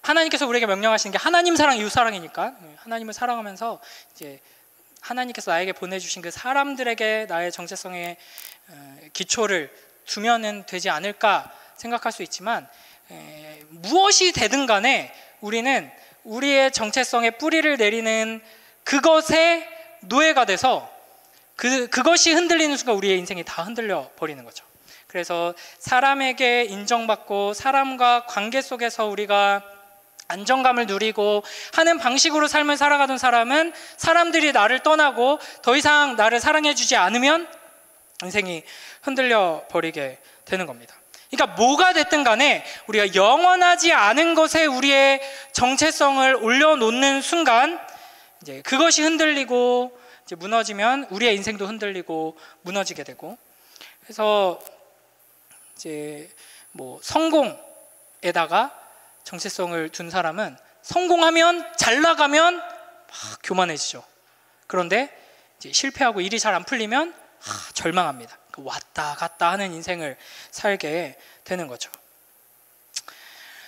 하나님께서 우리에게 명령하시는 게 하나님 사랑, 이웃 사랑이니까 하나님을 사랑하면서 이제 하나님께서 나에게 보내주신 그 사람들에게 나의 정체성의 기초를 두면은 되지 않을까 생각할 수 있지만, 무엇이 되든 간에 우리는 우리의 정체성에 뿌리를 내리는 그것에 노예가 돼서 그것이 흔들리는 순간 우리의 인생이 다 흔들려 버리는 거죠. 그래서 사람에게 인정받고 사람과 관계 속에서 우리가 안정감을 누리고 하는 방식으로 삶을 살아가던 사람은 사람들이 나를 떠나고 더 이상 나를 사랑해 주지 않으면 인생이 흔들려 버리게 되는 겁니다. 그러니까 뭐가 됐든 간에 우리가 영원하지 않은 것에 우리의 정체성을 올려놓는 순간 이제 그것이 흔들리고 이제 무너지면 우리의 인생도 흔들리고 무너지게 되고, 그래서 이제 뭐 성공에다가 정체성을 둔 사람은 성공하면, 잘 나가면 막 교만해지죠. 그런데 이제 실패하고 일이 잘 안 풀리면 절망합니다. 왔다 갔다 하는 인생을 살게 되는 거죠.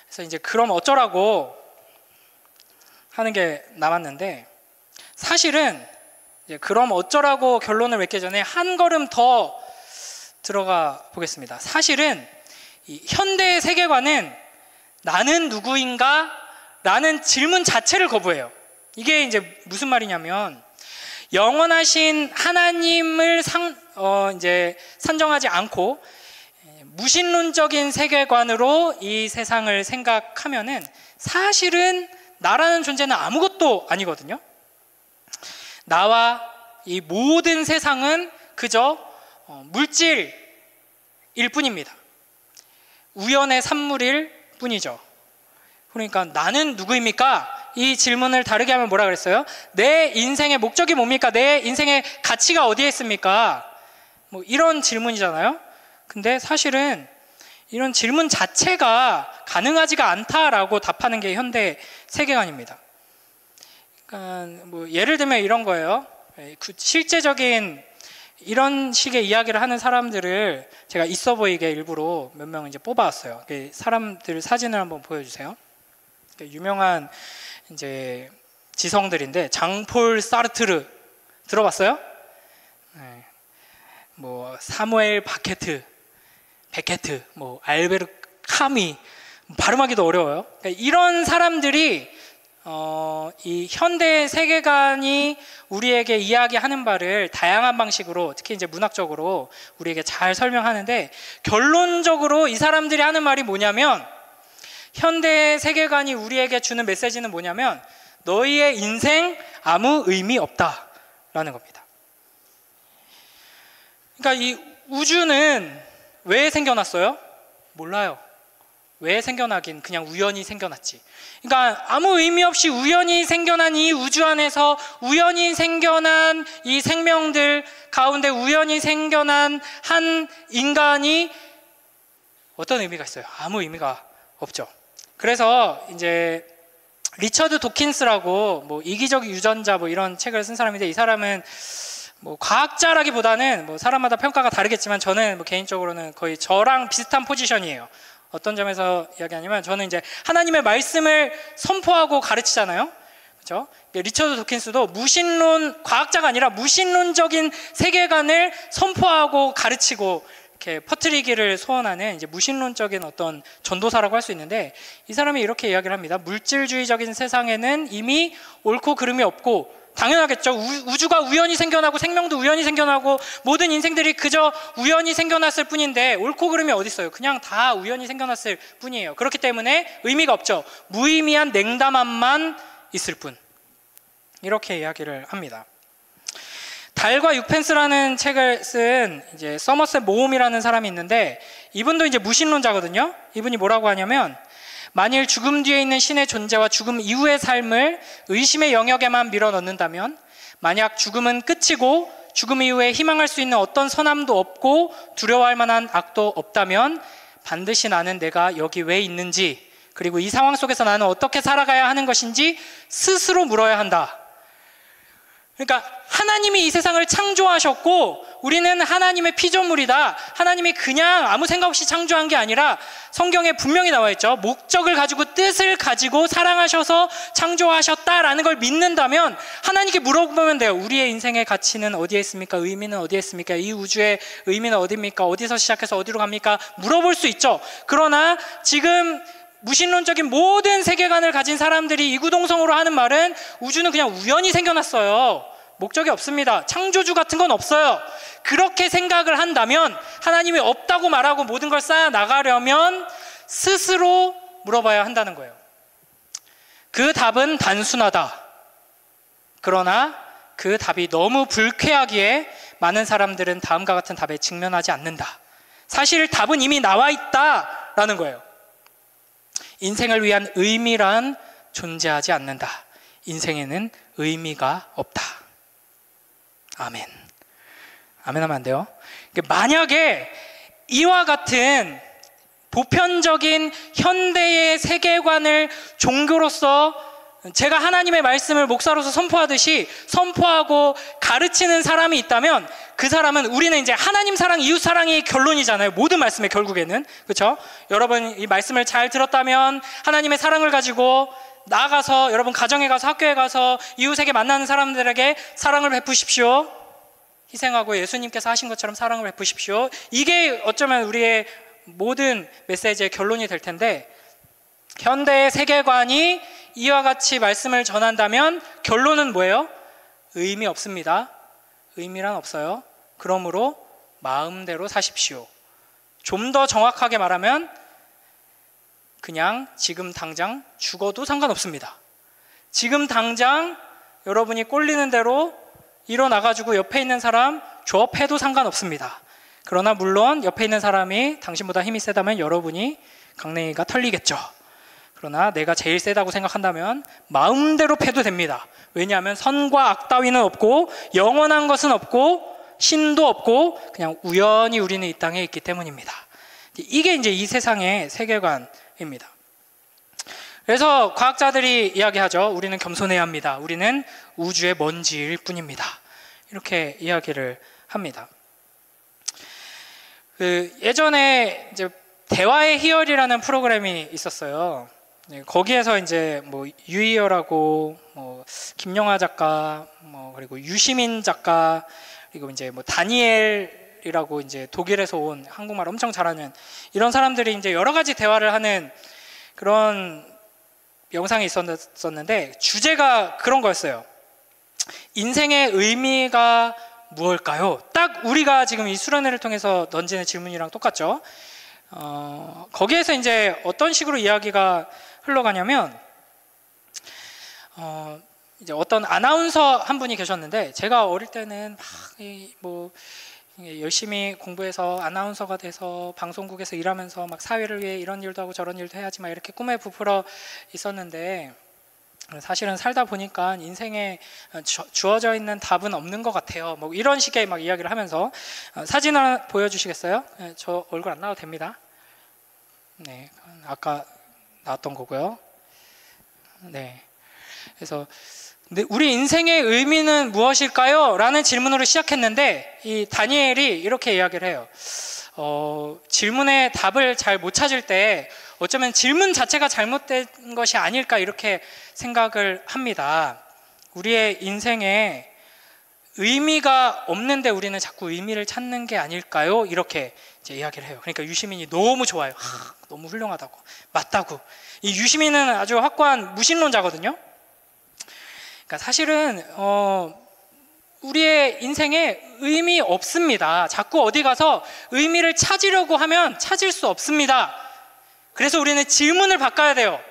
그래서 이제 그럼 어쩌라고 하는 게 남았는데, 사실은 이제 그럼 어쩌라고 결론을 맺기 전에 한 걸음 더 들어가 보겠습니다. 사실은 이 현대의 세계관은 나는 누구인가? 라는 질문 자체를 거부해요. 이게 이제 무슨 말이냐면, 영원하신 하나님을 이제 산정하지 않고 무신론적인 세계관으로 이 세상을 생각하면은 사실은 나라는 존재는 아무것도 아니거든요. 나와 이 모든 세상은 그저 물질일 뿐입니다. 우연의 산물일 뿐이죠. 그러니까 나는 누구입니까? 이 질문을 다르게 하면 뭐라 그랬어요? 내 인생의 목적이 뭡니까? 내 인생의 가치가 어디에 있습니까? 뭐 이런 질문이잖아요. 근데 사실은 이런 질문 자체가 가능하지가 않다라고 답하는 게 현대 세계관입니다. 그러니까 뭐 예를 들면 이런 거예요. 실제적인 이런 식의 이야기를 하는 사람들을 제가 있어 보이게 일부러 몇 명 이제 뽑아왔어요. 사람들 사진을 한번 보여주세요. 유명한 이제 지성들인데, 장폴 사르트르 들어봤어요? 네. 뭐 사무엘 베케트, 뭐 알베르 카미, 발음하기도 어려워요. 그러니까 이런 사람들이 이 현대 세계관이 우리에게 이야기하는 바를 다양한 방식으로, 특히 이제 문학적으로 우리에게 잘 설명하는데, 결론적으로 이 사람들이 하는 말이 뭐냐면, 현대 세계관이 우리에게 주는 메시지는 뭐냐면, 너희의 인생 아무 의미 없다라는 겁니다. 그러니까 이 우주는 왜 생겨났어요? 몰라요. 왜 생겨나긴, 그냥 우연히 생겨났지. 그러니까 아무 의미 없이 우연히 생겨난 이 우주 안에서 우연히 생겨난 이 생명들 가운데 우연히 생겨난 한 인간이 어떤 의미가 있어요? 아무 의미가 없죠. 그래서 이제 리처드 도킨스라고 뭐 이기적 유전자 뭐 이런 책을 쓴 사람인데, 이 사람은 뭐 과학자라기보다는 뭐 사람마다 평가가 다르겠지만 저는 뭐 개인적으로는 거의 저랑 비슷한 포지션이에요. 어떤 점에서 이야기하냐면, 저는 이제 하나님의 말씀을 선포하고 가르치잖아요. 그렇죠? 리처드 도킨스도 무신론, 과학자가 아니라 무신론적인 세계관을 선포하고 가르치고 이렇게 퍼뜨리기를 소원하는 이제 무신론적인 어떤 전도사라고 할 수 있는데, 이 사람이 이렇게 이야기를 합니다. 물질주의적인 세상에는 이미 옳고 그름이 없고, 당연하겠죠. 우주가 우연히 생겨나고 생명도 우연히 생겨나고 모든 인생들이 그저 우연히 생겨났을 뿐인데 옳고 그름이 어디 있어요? 그냥 다 우연히 생겨났을 뿐이에요. 그렇기 때문에 의미가 없죠. 무의미한 냉담함만 있을 뿐. 이렇게 이야기를 합니다. 달과 육펜스라는 책을 쓴 이제 서머셋 모험이라는 사람이 있는데, 이분도 이제 무신론자거든요. 이분이 뭐라고 하냐면, 만일 죽음 뒤에 있는 신의 존재와 죽음 이후의 삶을 의심의 영역에만 밀어넣는다면, 만약 죽음은 끝이고 죽음 이후에 희망할 수 있는 어떤 선함도 없고 두려워할 만한 악도 없다면, 반드시 나는 내가 여기 왜 있는지, 그리고 이 상황 속에서 나는 어떻게 살아가야 하는 것인지 스스로 물어야 한다. 그러니까 하나님이 이 세상을 창조하셨고 우리는 하나님의 피조물이다. 하나님이 그냥 아무 생각 없이 창조한 게 아니라 성경에 분명히 나와 있죠. 목적을 가지고 뜻을 가지고 사랑하셔서 창조하셨다라는 걸 믿는다면 하나님께 물어보면 돼요. 우리의 인생의 가치는 어디에 있습니까? 의미는 어디에 있습니까? 이 우주의 의미는 어디입니까? 어디서 시작해서 어디로 갑니까? 물어볼 수 있죠. 그러나 지금 무신론적인 모든 세계관을 가진 사람들이 이구동성으로 하는 말은 우주는 그냥 우연히 생겨났어요. 목적이 없습니다. 창조주 같은 건 없어요. 그렇게 생각을 한다면, 하나님이 없다고 말하고 모든 걸 쌓아 나가려면 스스로 물어봐야 한다는 거예요. 그 답은 단순하다. 그러나 그 답이 너무 불쾌하기에 많은 사람들은 다음과 같은 답에 직면하지 않는다. 사실 답은 이미 나와 있다라는 거예요. 인생을 위한 의미란 존재하지 않는다. 인생에는 의미가 없다. 아멘. 아멘 하면 안 돼요. 만약에 이와 같은 보편적인 현대의 세계관을 종교로서 제가 하나님의 말씀을 목사로서 선포하듯이 선포하고 가르치는 사람이 있다면, 그 사람은, 우리는 이제 하나님 사랑, 이웃 사랑이 결론이잖아요. 모든 말씀의 결국에는. 그렇죠? 여러분 이 말씀을 잘 들었다면 하나님의 사랑을 가지고 나아가서 여러분 가정에 가서 학교에 가서 이웃에게 만나는 사람들에게 사랑을 베푸십시오. 희생하고 예수님께서 하신 것처럼 사랑을 베푸십시오. 이게 어쩌면 우리의 모든 메시지의 결론이 될 텐데, 현대의 세계관이 이와 같이 말씀을 전한다면 결론은 뭐예요? 의미 없습니다. 의미란 없어요. 그러므로 마음대로 사십시오. 좀 더 정확하게 말하면 그냥 지금 당장 죽어도 상관없습니다. 지금 당장 여러분이 꼴리는 대로 일어나가지고 옆에 있는 사람 조업해도 상관없습니다. 그러나 물론 옆에 있는 사람이 당신보다 힘이 세다면 여러분이 강냉이가 털리겠죠. 그러나 내가 제일 세다고 생각한다면 마음대로 패도 됩니다. 왜냐하면 선과 악 따위는 없고 영원한 것은 없고 신도 없고 그냥 우연히 우리는 이 땅에 있기 때문입니다. 이게 이제 이 세상의 세계관입니다. 그래서 과학자들이 이야기하죠. 우리는 겸손해야 합니다. 우리는 우주의 먼지일 뿐입니다. 이렇게 이야기를 합니다. 예전에 이제 대화의 희열이라는 프로그램이 있었어요. 거기에서 이제 뭐 유희열하고 뭐 김영하 작가, 뭐 그리고 유시민 작가, 그리고 이제 뭐 다니엘이라고 이제 독일에서 온 한국말 엄청 잘하는 이런 사람들이 이제 여러 가지 대화를 하는 그런 영상이 있었는데, 주제가 그런 거였어요. 인생의 의미가 무엇일까요? 딱 우리가 지금 이 수련회를 통해서 던지는 질문이랑 똑같죠. 거기에서 이제 어떤 식으로 이야기가 흘러가냐면, 이제 어떤 아나운서 한 분이 계셨는데, 제가 어릴 때는 막 열심히 공부해서 아나운서가 돼서 방송국에서 일하면서 막 사회를 위해 이런 일도 하고 저런 일도 해야지 막 이렇게 꿈에 부풀어 있었는데, 사실은 살다 보니까 인생에 주어져 있는 답은 없는 것 같아요. 뭐 이런 식의 막 이야기를 하면서, 사진 하나 보여주시겠어요? 네, 저 얼굴 안 나와도 됩니다. 네, 아까 나왔던 거고요. 네, 그래서 우리 인생의 의미는 무엇일까요? 라는 질문으로 시작했는데, 이 다니엘이 이렇게 이야기를 해요. 질문에 답을 잘 못 찾을 때 어쩌면 질문 자체가 잘못된 것이 아닐까 이렇게 생각을 합니다. 우리의 인생에 의미가 없는데 우리는 자꾸 의미를 찾는 게 아닐까요? 이렇게 이제 이야기를 해요. 그러니까 유시민이 너무 좋아요. 너무 훌륭하다고, 맞다고. 이 유시민은 아주 확고한 무신론자거든요. 그러니까 사실은 우리의 인생에 의미 없습니다. 자꾸 어디 가서 의미를 찾으려고 하면 찾을 수 없습니다. 그래서 우리는 질문을 바꿔야 돼요.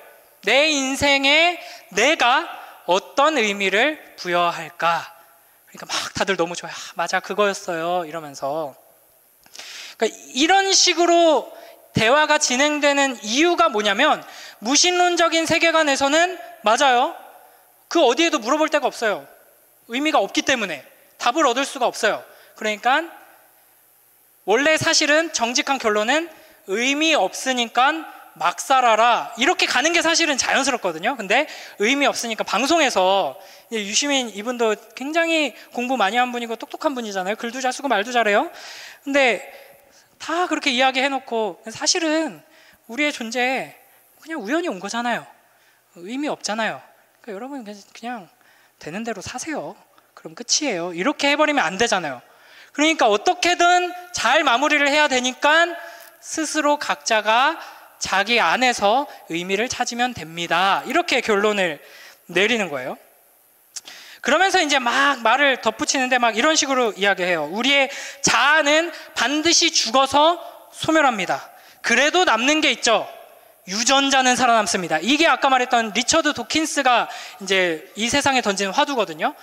내 인생에 내가 어떤 의미를 부여할까? 그러니까 막 다들 너무 좋아요. 맞아, 그거였어요. 이러면서. 그러니까 이런 식으로 대화가 진행되는 이유가 뭐냐면 무신론적인 세계관에서는 맞아요. 그 어디에도 물어볼 데가 없어요. 의미가 없기 때문에 답을 얻을 수가 없어요. 그러니까 원래 사실은 정직한 결론은 의미 없으니까 막 살아라 이렇게 가는 게 사실은 자연스럽거든요. 근데 의미 없으니까 방송에서 유시민 이분도 굉장히 공부 많이 한 분이고 똑똑한 분이잖아요. 글도 잘 쓰고 말도 잘해요. 근데 다 그렇게 이야기해놓고 사실은 우리의 존재 그냥 우연히 온 거잖아요. 의미 없잖아요. 그러니까 여러분 그냥 되는 대로 사세요. 그럼 끝이에요. 이렇게 해버리면 안 되잖아요. 그러니까 어떻게든 잘 마무리를 해야 되니까 스스로 각자가 자기 안에서 의미를 찾으면 됩니다. 이렇게 결론을 내리는 거예요. 그러면서 이제 막 말을 덧붙이는데 막 이런 식으로 이야기해요. 우리의 자아는 반드시 죽어서 소멸합니다. 그래도 남는 게 있죠. 유전자는 살아남습니다. 이게 아까 말했던 리처드 도킨스가 이제 이 세상에 던진 화두거든요.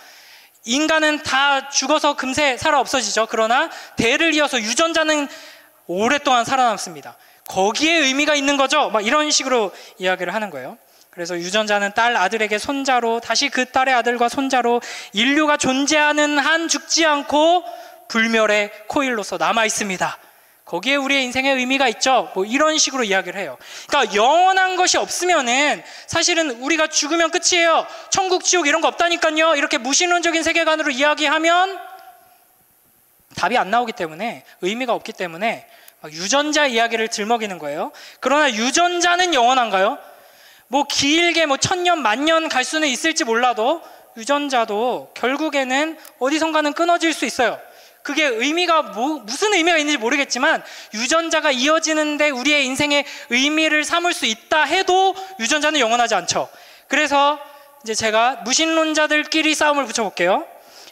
인간은 다 죽어서 금세 살아 없어지죠. 그러나 대를 이어서 유전자는 오랫동안 살아남습니다. 거기에 의미가 있는 거죠. 막 이런 식으로 이야기를 하는 거예요. 그래서 유전자는 딸 아들에게 손자로, 다시 그 딸의 아들과 손자로 인류가 존재하는 한 죽지 않고 불멸의 코일로서 남아 있습니다. 거기에 우리의 인생의 의미가 있죠. 뭐 이런 식으로 이야기를 해요. 그러니까 영원한 것이 없으면은 사실은 우리가 죽으면 끝이에요. 천국, 지옥 이런 거 없다니까요. 이렇게 무신론적인 세계관으로 이야기하면 답이 안 나오기 때문에, 의미가 없기 때문에 유전자 이야기를 들먹이는 거예요. 그러나 유전자는 영원한가요? 뭐 길게 뭐 1000년, 10,000년 갈 수는 있을지 몰라도 유전자도 결국에는 어디선가는 끊어질 수 있어요. 그게 의미가 무슨 의미가 있는지 모르겠지만 유전자가 이어지는데 우리의 인생의 의미를 삼을 수 있다 해도 유전자는 영원하지 않죠. 그래서 이제 제가 무신론자들끼리 싸움을 붙여볼게요.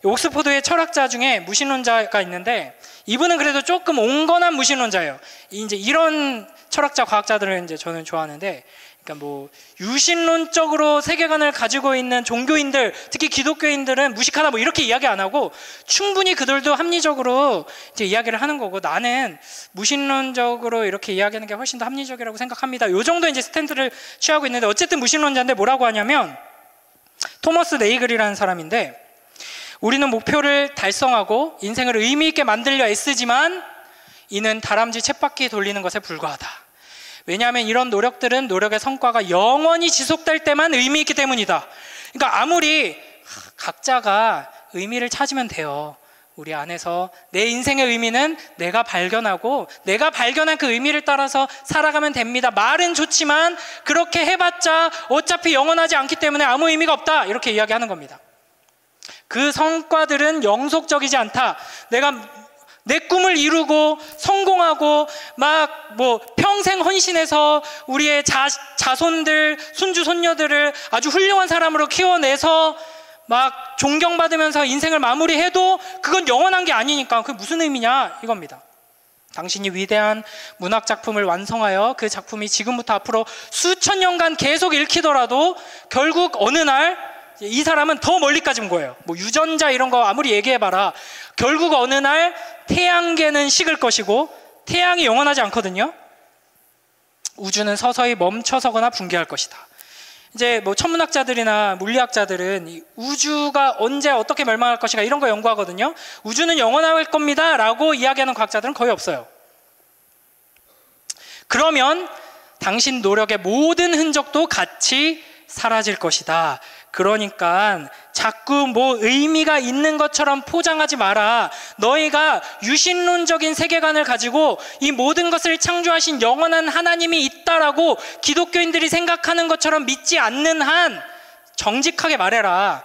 옥스포드의 철학자 중에 무신론자가 있는데 이분은 그래도 조금 온건한 무신론자예요. 이제 이런 철학자, 과학자들을 이제 저는 좋아하는데, 그러니까 뭐 유신론적으로 세계관을 가지고 있는 종교인들, 특히 기독교인들은 무식하다 뭐 이렇게 이야기 안 하고 충분히 그들도 합리적으로 이제 이야기를 하는 거고, 나는 무신론적으로 이렇게 이야기하는 게 훨씬 더 합리적이라고 생각합니다. 요 정도 이제 스탠드를 취하고 있는데, 어쨌든 무신론자인데 뭐라고 하냐면, 토머스 네이글이라는 사람인데, 우리는 목표를 달성하고 인생을 의미 있게 만들려 애쓰지만 이는 다람쥐 쳇바퀴 돌리는 것에 불과하다. 왜냐하면 이런 노력들은 노력의 성과가 영원히 지속될 때만 의미 있기 때문이다. 그러니까 아무리 각자가 의미를 찾으면 돼요. 우리 안에서 내 인생의 의미는 내가 발견하고 내가 발견한 그 의미를 따라서 살아가면 됩니다. 말은 좋지만 그렇게 해봤자 어차피 영원하지 않기 때문에 아무 의미가 없다. 이렇게 이야기하는 겁니다. 그 성과들은 영속적이지 않다. 내가 내 꿈을 이루고 성공하고 막 뭐 평생 헌신해서 우리의 자손들, 손주, 손녀들을 아주 훌륭한 사람으로 키워내서 막 존경받으면서 인생을 마무리해도 그건 영원한 게 아니니까 그게 무슨 의미냐 이겁니다. 당신이 위대한 문학 작품을 완성하여 그 작품이 지금부터 앞으로 수천 년간 계속 읽히더라도 결국 어느 날 이 사람은 더 멀리까지 온 거예요. 뭐 유전자 이런 거 아무리 얘기해봐라. 결국 어느 날 태양계는 식을 것이고 태양이 영원하지 않거든요. 우주는 서서히 멈춰서거나 붕괴할 것이다. 이제 뭐 천문학자들이나 물리학자들은 이 우주가 언제 어떻게 멸망할 것인가 이런 거 연구하거든요. 우주는 영원할 겁니다 라고 이야기하는 과학자들은 거의 없어요. 그러면 당신 노력의 모든 흔적도 같이 사라질 것이다. 그러니까 자꾸 뭐 의미가 있는 것처럼 포장하지 마라. 너희가 유신론적인 세계관을 가지고 이 모든 것을 창조하신 영원한 하나님이 있다라고 기독교인들이 생각하는 것처럼 믿지 않는 한 정직하게 말해라.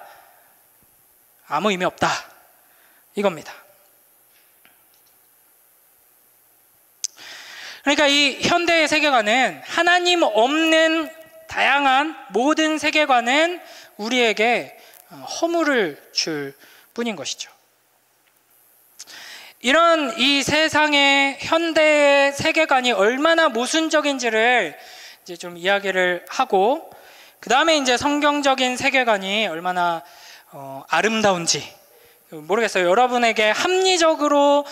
아무 의미 없다. 이겁니다. 그러니까 이 현대의 세계관은 하나님 없는 다양한 모든 세계관은 우리에게 허물을 줄 뿐인 것이죠. 이런 이 세상의 현대의 세계관이 얼마나 모순적인지를 이제 좀 이야기를 하고, 그 다음에 이제 성경적인 세계관이 얼마나 아름다운지, 모르겠어요. 여러분에게 합리적으로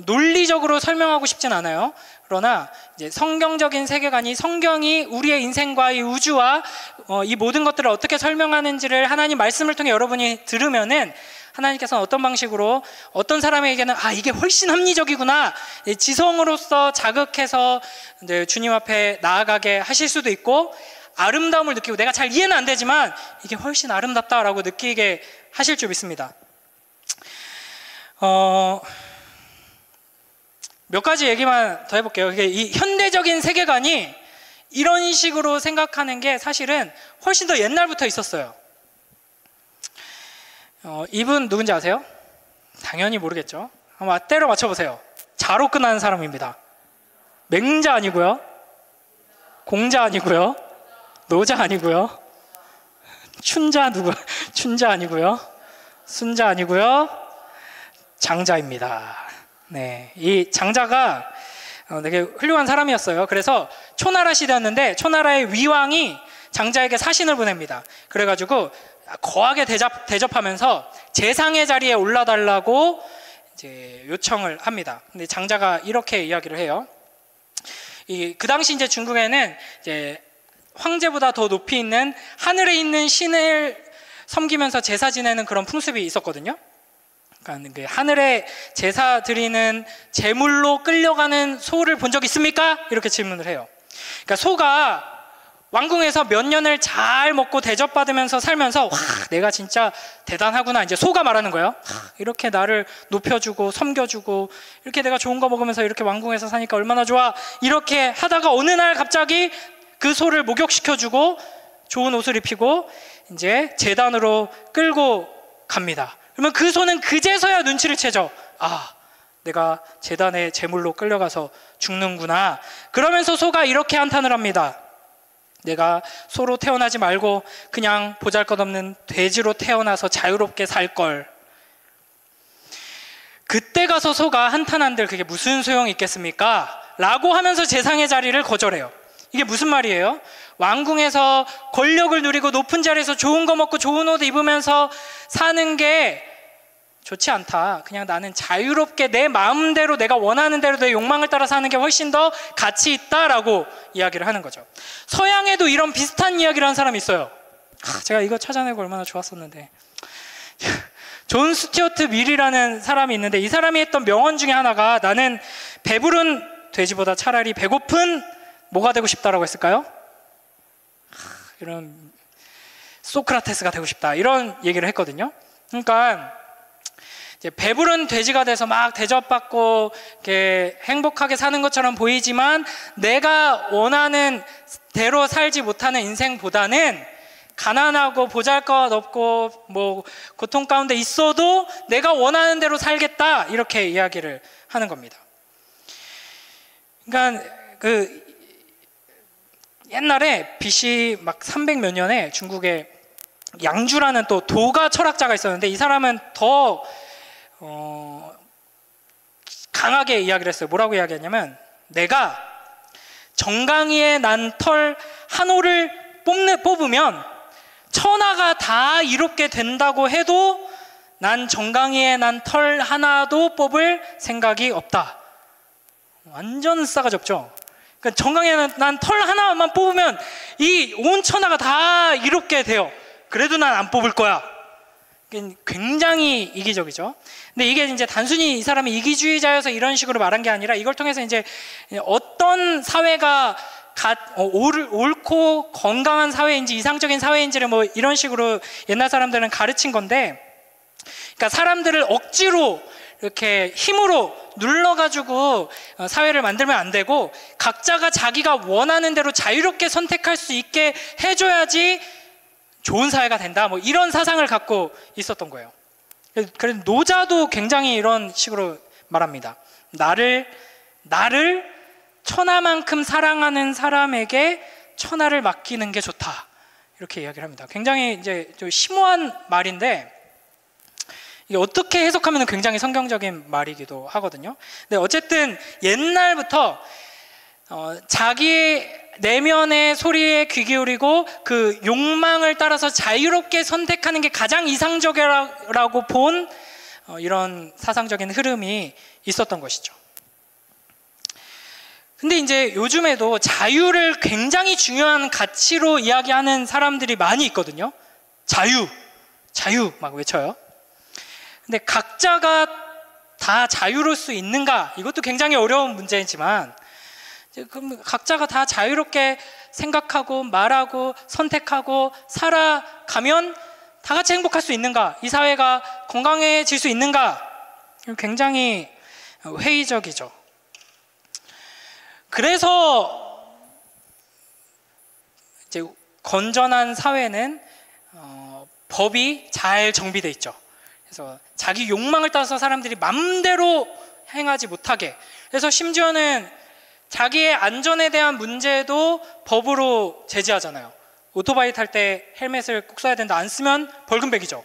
논리적으로 설명하고 싶진 않아요. 그러나 이제 성경적인 세계관이, 성경이 우리의 인생과 이 우주와 이 모든 것들을 어떻게 설명하는지를 하나님 말씀을 통해 여러분이 들으면은 하나님께서는 어떤 방식으로 어떤 사람에게는 이게 훨씬 합리적이구나, 지성으로서 자극해서 이제 주님 앞에 나아가게 하실 수도 있고, 아름다움을 느끼고 내가 잘 이해는 안 되지만 이게 훨씬 아름답다라고 느끼게 하실 줄 믿습니다. 몇 가지 얘기만 더 해볼게요. 이 현대적인 세계관이 이런 식으로 생각하는 게 사실은 훨씬 더 옛날부터 있었어요. 이분 누군지 아세요? 당연히 모르겠죠. 한번 때려 맞춰보세요. 자로 끝나는 사람입니다. 맹자 아니고요, 공자 아니고요, 노자 아니고요, 춘자 아니고요, 순자 아니고요, 장자입니다. 네, 이 장자가 되게 훌륭한 사람이었어요. 그래서 초나라 시대였는데 초나라의 위왕이 장자에게 사신을 보냅니다. 그래가지고 거하게 대접하면서 재상의 자리에 올라달라고 이제 요청을 합니다. 근데 장자가 이렇게 이야기를 해요. 그 당시 이제 중국에는 이제 황제보다 더 높이 있는 하늘에 있는 신을 섬기면서 제사 지내는 그런 풍습이 있었거든요. 그러니까 그 하늘에 제사 드리는 제물로 끌려가는 소를 본 적 있습니까? 이렇게 질문을 해요. 그러니까 소가 왕궁에서 몇 년을 잘 먹고 대접받으면서 살면서 와, 내가 진짜 대단하구나, 이제 소가 말하는 거예요. 이렇게 나를 높여주고 섬겨주고 이렇게 내가 좋은 거 먹으면서 이렇게 왕궁에서 사니까 얼마나 좋아, 이렇게 하다가 어느 날 갑자기 그 소를 목욕시켜주고 좋은 옷을 입히고 이제 제단으로 끌고 갑니다. 그러면 그 소는 그제서야 눈치를 채죠. 내가 제단의 제물로 끌려가서 죽는구나. 그러면서 소가 이렇게 한탄을 합니다. 내가 소로 태어나지 말고 그냥 보잘것없는 돼지로 태어나서 자유롭게 살걸. 그때 가서 소가 한탄한들 그게 무슨 소용이 있겠습니까? 라고 하면서 재상의 자리를 거절해요. 이게 무슨 말이에요? 왕궁에서 권력을 누리고 높은 자리에서 좋은 거 먹고 좋은 옷 입으면서 사는 게 좋지 않다. 그냥 나는 자유롭게 내 마음대로 내가 원하는 대로 내 욕망을 따라 사는 게 훨씬 더 가치 있다라고 이야기를 하는 거죠. 서양에도 이런 비슷한 이야기를 하는 사람이 있어요. 제가 이거 찾아내고 얼마나 좋았었는데. 존 스튜어트 밀이라는 사람이 있는데 이 사람이 했던 명언 중에 하나가 나는 배부른 돼지보다 차라리 배고픈 뭐가 되고 싶다라고 했을까요? 이런 소크라테스가 되고 싶다, 이런 얘기를 했거든요. 그러니까 이제 배부른 돼지가 돼서 막 대접받고 이렇게 행복하게 사는 것처럼 보이지만 내가 원하는 대로 살지 못하는 인생보다는 가난하고 보잘것없고 뭐 고통 가운데 있어도 내가 원하는 대로 살겠다, 이렇게 이야기를 하는 겁니다. 그러니까 그 옛날에 BC 막 300몇 년에 중국에 양주라는 또 도가 철학자가 있었는데 이 사람은 더 강하게 이야기를 했어요. 뭐라고 이야기했냐면, 내가 정강이에 난 털 한 올을 뽑으면 천하가 다 이롭게 된다고 해도 난 정강이에 난 털 하나도 뽑을 생각이 없다. 완전 싸가지 없죠. 그러니까 정강이에 난 털 하나만 뽑으면 이 온 천하가 다 이롭게 돼요. 그래도 난 안 뽑을 거야. 굉장히 이기적이죠. 근데 이게 이제 단순히 이 사람이 이기주의자여서 이런 식으로 말한 게 아니라 이걸 통해서 이제 어떤 사회가 옳고 건강한 사회인지 이상적인 사회인지를 뭐 이런 식으로 옛날 사람들은 가르친 건데, 그러니까 사람들을 억지로 이렇게 힘으로 눌러가지고 사회를 만들면 안 되고 각자가 자기가 원하는 대로 자유롭게 선택할 수 있게 해줘야지 좋은 사회가 된다, 뭐 이런 사상을 갖고 있었던 거예요. 그래서 노자도 굉장히 이런 식으로 말합니다. 나를 천하만큼 사랑하는 사람에게 천하를 맡기는 게 좋다, 이렇게 이야기를 합니다. 굉장히 이제 좀 심오한 말인데 이게 어떻게 해석하면 굉장히 성경적인 말이기도 하거든요. 근데 어쨌든 옛날부터 자기 내면의 소리에 귀 기울이고 그 욕망을 따라서 자유롭게 선택하는 게 가장 이상적이라고 본 이런 사상적인 흐름이 있었던 것이죠. 근데 이제 요즘에도 자유를 굉장히 중요한 가치로 이야기하는 사람들이 많이 있거든요. 자유 막 외쳐요. 근데 각자가 다 자유로울 수 있는가? 이것도 굉장히 어려운 문제이지만, 그럼 각자가 다 자유롭게 생각하고 말하고 선택하고 살아가면 다 같이 행복할 수 있는가? 이 사회가 건강해질 수 있는가? 굉장히 회의적이죠. 그래서 이제 건전한 사회는 법이 잘 정비되어 있죠. 그래서 자기 욕망을 따라서 사람들이 맘대로 행하지 못하게, 그래서 심지어는 자기의 안전에 대한 문제도 법으로 제지하잖아요. 오토바이 탈 때 헬멧을 꼭 써야 된다, 안 쓰면 벌금 100이죠.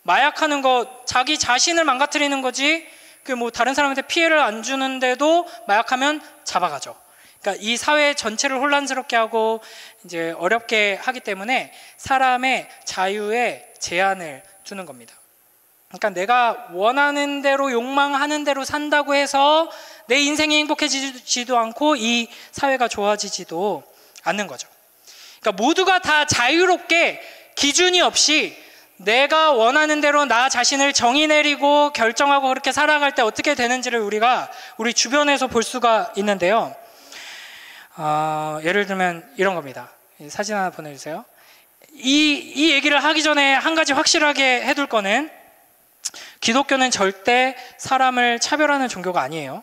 마약하는 거 자기 자신을 망가뜨리는 거지, 그 뭐 다른 사람한테 피해를 안 주는데도 마약하면 잡아가죠. 그러니까 이 사회 전체를 혼란스럽게 하고 이제 어렵게 하기 때문에 사람의 자유에 제한을 두는 겁니다. 그러니까 내가 원하는 대로 욕망하는 대로 산다고 해서 내 인생이 행복해지지도 않고 이 사회가 좋아지지도 않는 거죠. 그러니까 모두가 다 자유롭게 기준이 없이 내가 원하는 대로 나 자신을 정의 내리고 결정하고 그렇게 살아갈 때 어떻게 되는지를 우리가 우리 주변에서 볼 수가 있는데요. 예를 들면 이런 겁니다. 사진 하나 보내주세요. 이 얘기를 하기 전에 한 가지 확실하게 해둘 거는, 기독교는 절대 사람을 차별하는 종교가 아니에요.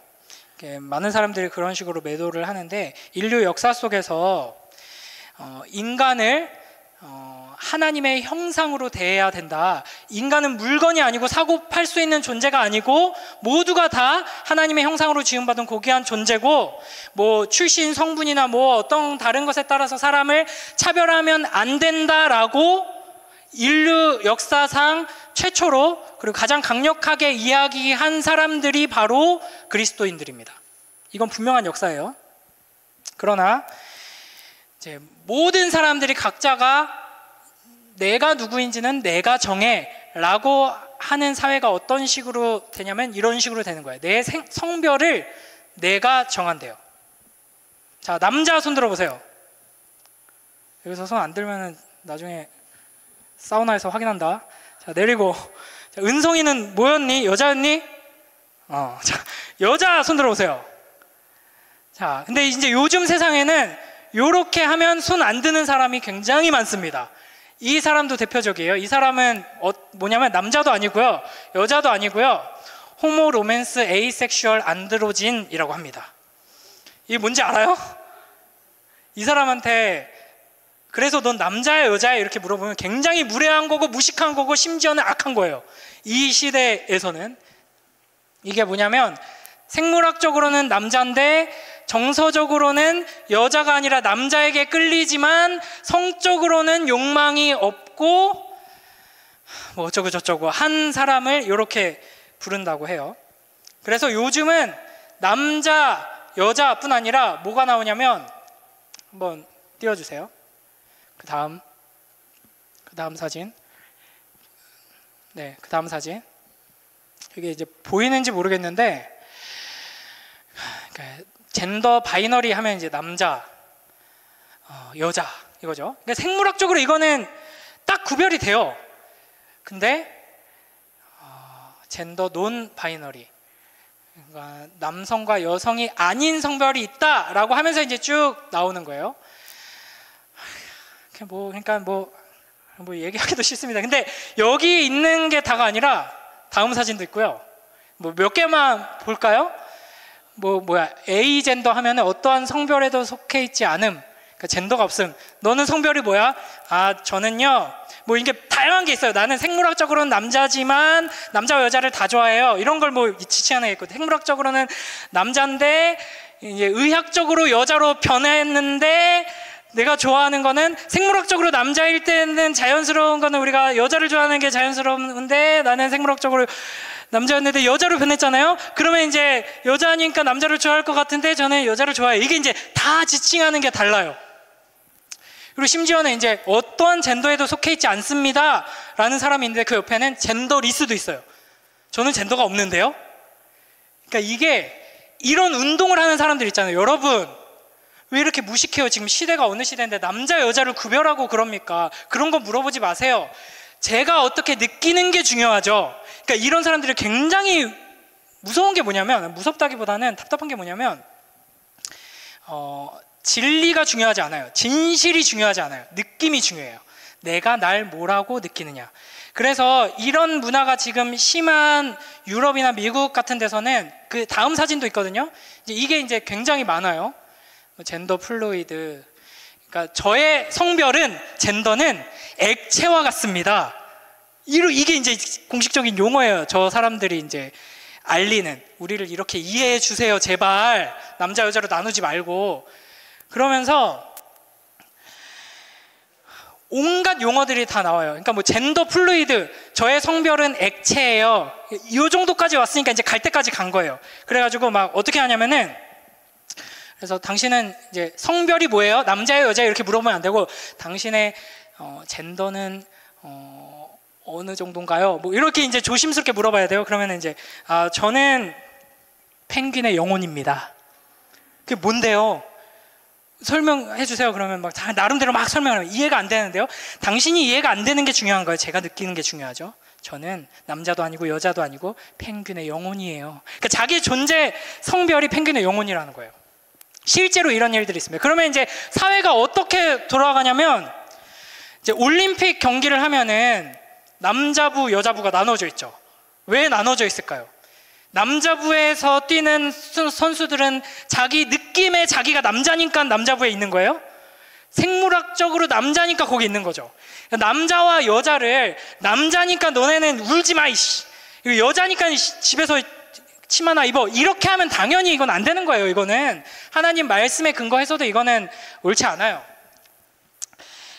많은 사람들이 그런 식으로 매도를 하는데, 인류 역사 속에서 인간을 하나님의 형상으로 대해야 된다. 인간은 물건이 아니고 사고 팔 수 있는 존재가 아니고 모두가 다 하나님의 형상으로 지음받은 고귀한 존재고, 뭐 출신, 성분이나 뭐 어떤 다른 것에 따라서 사람을 차별하면 안 된다라고 인류 역사상 최초로 그리고 가장 강력하게 이야기한 사람들이 바로 그리스도인들입니다. 이건 분명한 역사예요. 그러나 이제 모든 사람들이 각자가 내가 누구인지는 내가 정해 라고 하는 사회가 어떤 식으로 되냐면 이런 식으로 되는 거예요. 내 성별을 내가 정한대요. 자, 남자 손 들어보세요. 여기서 손 안 들면 나중에 사우나에서 확인한다. 자, 내리고. 자, 은성이는 뭐였니? 여자였니? 자, 여자 손 들어보세요. 자, 근데 이제 요즘 세상에는 요렇게 하면 손 안 드는 사람이 굉장히 많습니다. 이 사람도 대표적이에요. 이 사람은 뭐냐면 남자도 아니고요, 여자도 아니고요, 호모 로맨스 에이섹슈얼 안드로진이라고 합니다. 이게 뭔지 알아요? 이 사람한테 그래서 넌 남자야 여자야 이렇게 물어보면 굉장히 무례한 거고 무식한 거고 심지어는 악한 거예요. 이 시대에서는. 이게 뭐냐면 생물학적으로는 남자인데 정서적으로는 여자가 아니라 남자에게 끌리지만 성적으로는 욕망이 없고 뭐 어쩌고 저쩌고 한 사람을 이렇게 부른다고 해요. 그래서 요즘은 남자, 여자뿐 아니라 뭐가 나오냐면, 한번 띄워주세요. 그 다음 사진. 네, 그 다음 사진. 이게 이제 보이는지 모르겠는데, 젠더 바이너리 하면 이제 남자, 여자 이거죠. 그러니까 생물학적으로 이거는 딱 구별이 돼요. 근데 젠더 논 바이너리, 그러니까 남성과 여성이 아닌 성별이 있다라고 하면서 이제 쭉 나오는 거예요. 그러니까 뭐 얘기하기도 싫습니다. 근데 여기 있는 게 다가 아니라 다음 사진도 있고요. 뭐 몇 개만 볼까요? A 젠더 하면은 어떠한 성별에도 속해 있지 않음. 그러니까 젠더가 없음. 너는 성별이 뭐야? 저는요, 뭐 이게 다양한 게 있어요. 나는 생물학적으로는 남자지만 남자와 여자를 다 좋아해요. 이런 걸 뭐 지칭하는 게 있고, 생물학적으로는 남자인데 이제 의학적으로 여자로 변했는데 내가 좋아하는 거는 생물학적으로 남자일 때는 자연스러운 거는 우리가 여자를 좋아하는 게 자연스러운데 나는 생물학적으로 남자였는데 여자로 변했잖아요. 그러면 이제 여자니까 남자를 좋아할 것 같은데 저는 여자를 좋아해요. 이게 이제 다 지칭하는 게 달라요. 그리고 심지어는 이제 어떠한 젠더에도 속해 있지 않습니다 라는 사람이 있는데 그 옆에는 젠더리스도 있어요. 저는 젠더가 없는데요? 그러니까 이게 이런 운동을 하는 사람들 있잖아요. 여러분, 왜 이렇게 무식해요? 지금 시대가 어느 시대인데 남자 여자를 구별하고 그럽니까? 그런 거 물어보지 마세요. 제가 어떻게 느끼는 게 중요하죠. 그러니까 이런 사람들이 굉장히 무서운 게 뭐냐면, 무섭다기보다는 답답한 게 뭐냐면 진리가 중요하지 않아요. 진실이 중요하지 않아요. 느낌이 중요해요. 내가 날 뭐라고 느끼느냐. 그래서 이런 문화가 지금 심한 유럽이나 미국 같은 데서는 그 다음 사진도 있거든요. 이게 이제 굉장히 많아요. 젠더 플루이드. 그러니까 저의 성별은, 젠더는 액체와 같습니다. 이게 이제 공식적인 용어예요. 저 사람들이 이제 알리는, 우리를 이렇게 이해해 주세요. 제발 남자 여자로 나누지 말고. 그러면서 온갖 용어들이 다 나와요. 그러니까 뭐 젠더 플루이드, 저의 성별은 액체예요. 이 정도까지 왔으니까 이제 갈 때까지 간 거예요. 그래가지고 막 어떻게 하냐면은, 그래서 당신은 이제 성별이 뭐예요? 남자예요, 여자예요? 이렇게 물어보면 안 되고, 당신의 젠더는 어느 정도인가요? 뭐 이렇게 이제 조심스럽게 물어봐야 돼요. 그러면 이제 저는 펭귄의 영혼입니다. 그게 뭔데요? 설명해 주세요. 그러면 막 나름대로 막 설명하면 이해가 안 되는데요. 당신이 이해가 안 되는 게 중요한 거예요. 제가 느끼는 게 중요하죠. 저는 남자도 아니고 여자도 아니고 펭귄의 영혼이에요. 그러니까 자기 존재 성별이 펭귄의 영혼이라는 거예요. 실제로 이런 일들이 있습니다. 그러면 이제 사회가 어떻게 돌아가냐면, 이제 올림픽 경기를 하면은 남자부, 여자부가 나눠져 있죠. 왜 나눠져 있을까요? 남자부에서 뛰는 선수들은 자기 느낌에 자기가 남자니까 남자부에 있는 거예요. 생물학적으로 남자니까 거기 있는 거죠. 남자와 여자를, 남자니까 너네는 울지 마, 이씨. 여자니까 집에서 치마나 입어. 이렇게 하면 당연히 이건 안 되는 거예요. 이거는 하나님 말씀에 근거해서도 이거는 옳지 않아요.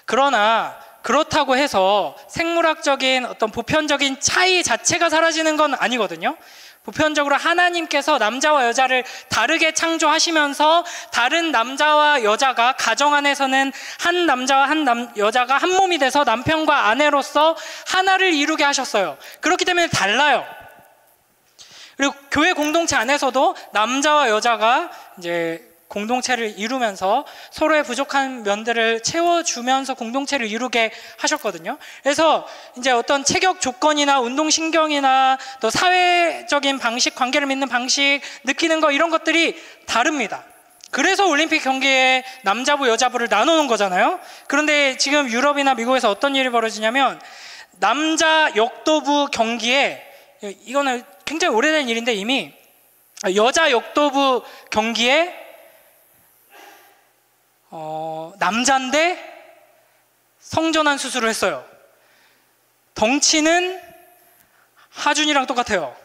그러나 그렇다고 해서 생물학적인 어떤 보편적인 차이 자체가 사라지는 건 아니거든요. 보편적으로 하나님께서 남자와 여자를 다르게 창조하시면서 다른 남자와 여자가 가정 안에서는 한 남자와 여자가 한 몸이 돼서 남편과 아내로서 하나를 이루게 하셨어요. 그렇기 때문에 달라요. 그리고 교회 공동체 안에서도 남자와 여자가 이제 공동체를 이루면서 서로의 부족한 면들을 채워주면서 공동체를 이루게 하셨거든요. 그래서 이제 어떤 체격 조건이나 운동신경이나 또 사회적인 방식, 관계를 맺는 방식, 느끼는 거, 이런 것들이 다릅니다. 그래서 올림픽 경기에 남자부, 여자부를 나누는 거잖아요. 그런데 지금 유럽이나 미국에서 어떤 일이 벌어지냐면, 남자 역도부 경기에, 이거는 굉장히 오래된 일인데 이미 여자 역도부 경기에 남자인데 성전환 수술을 했어요. 덩치는 하준이랑 똑같아요.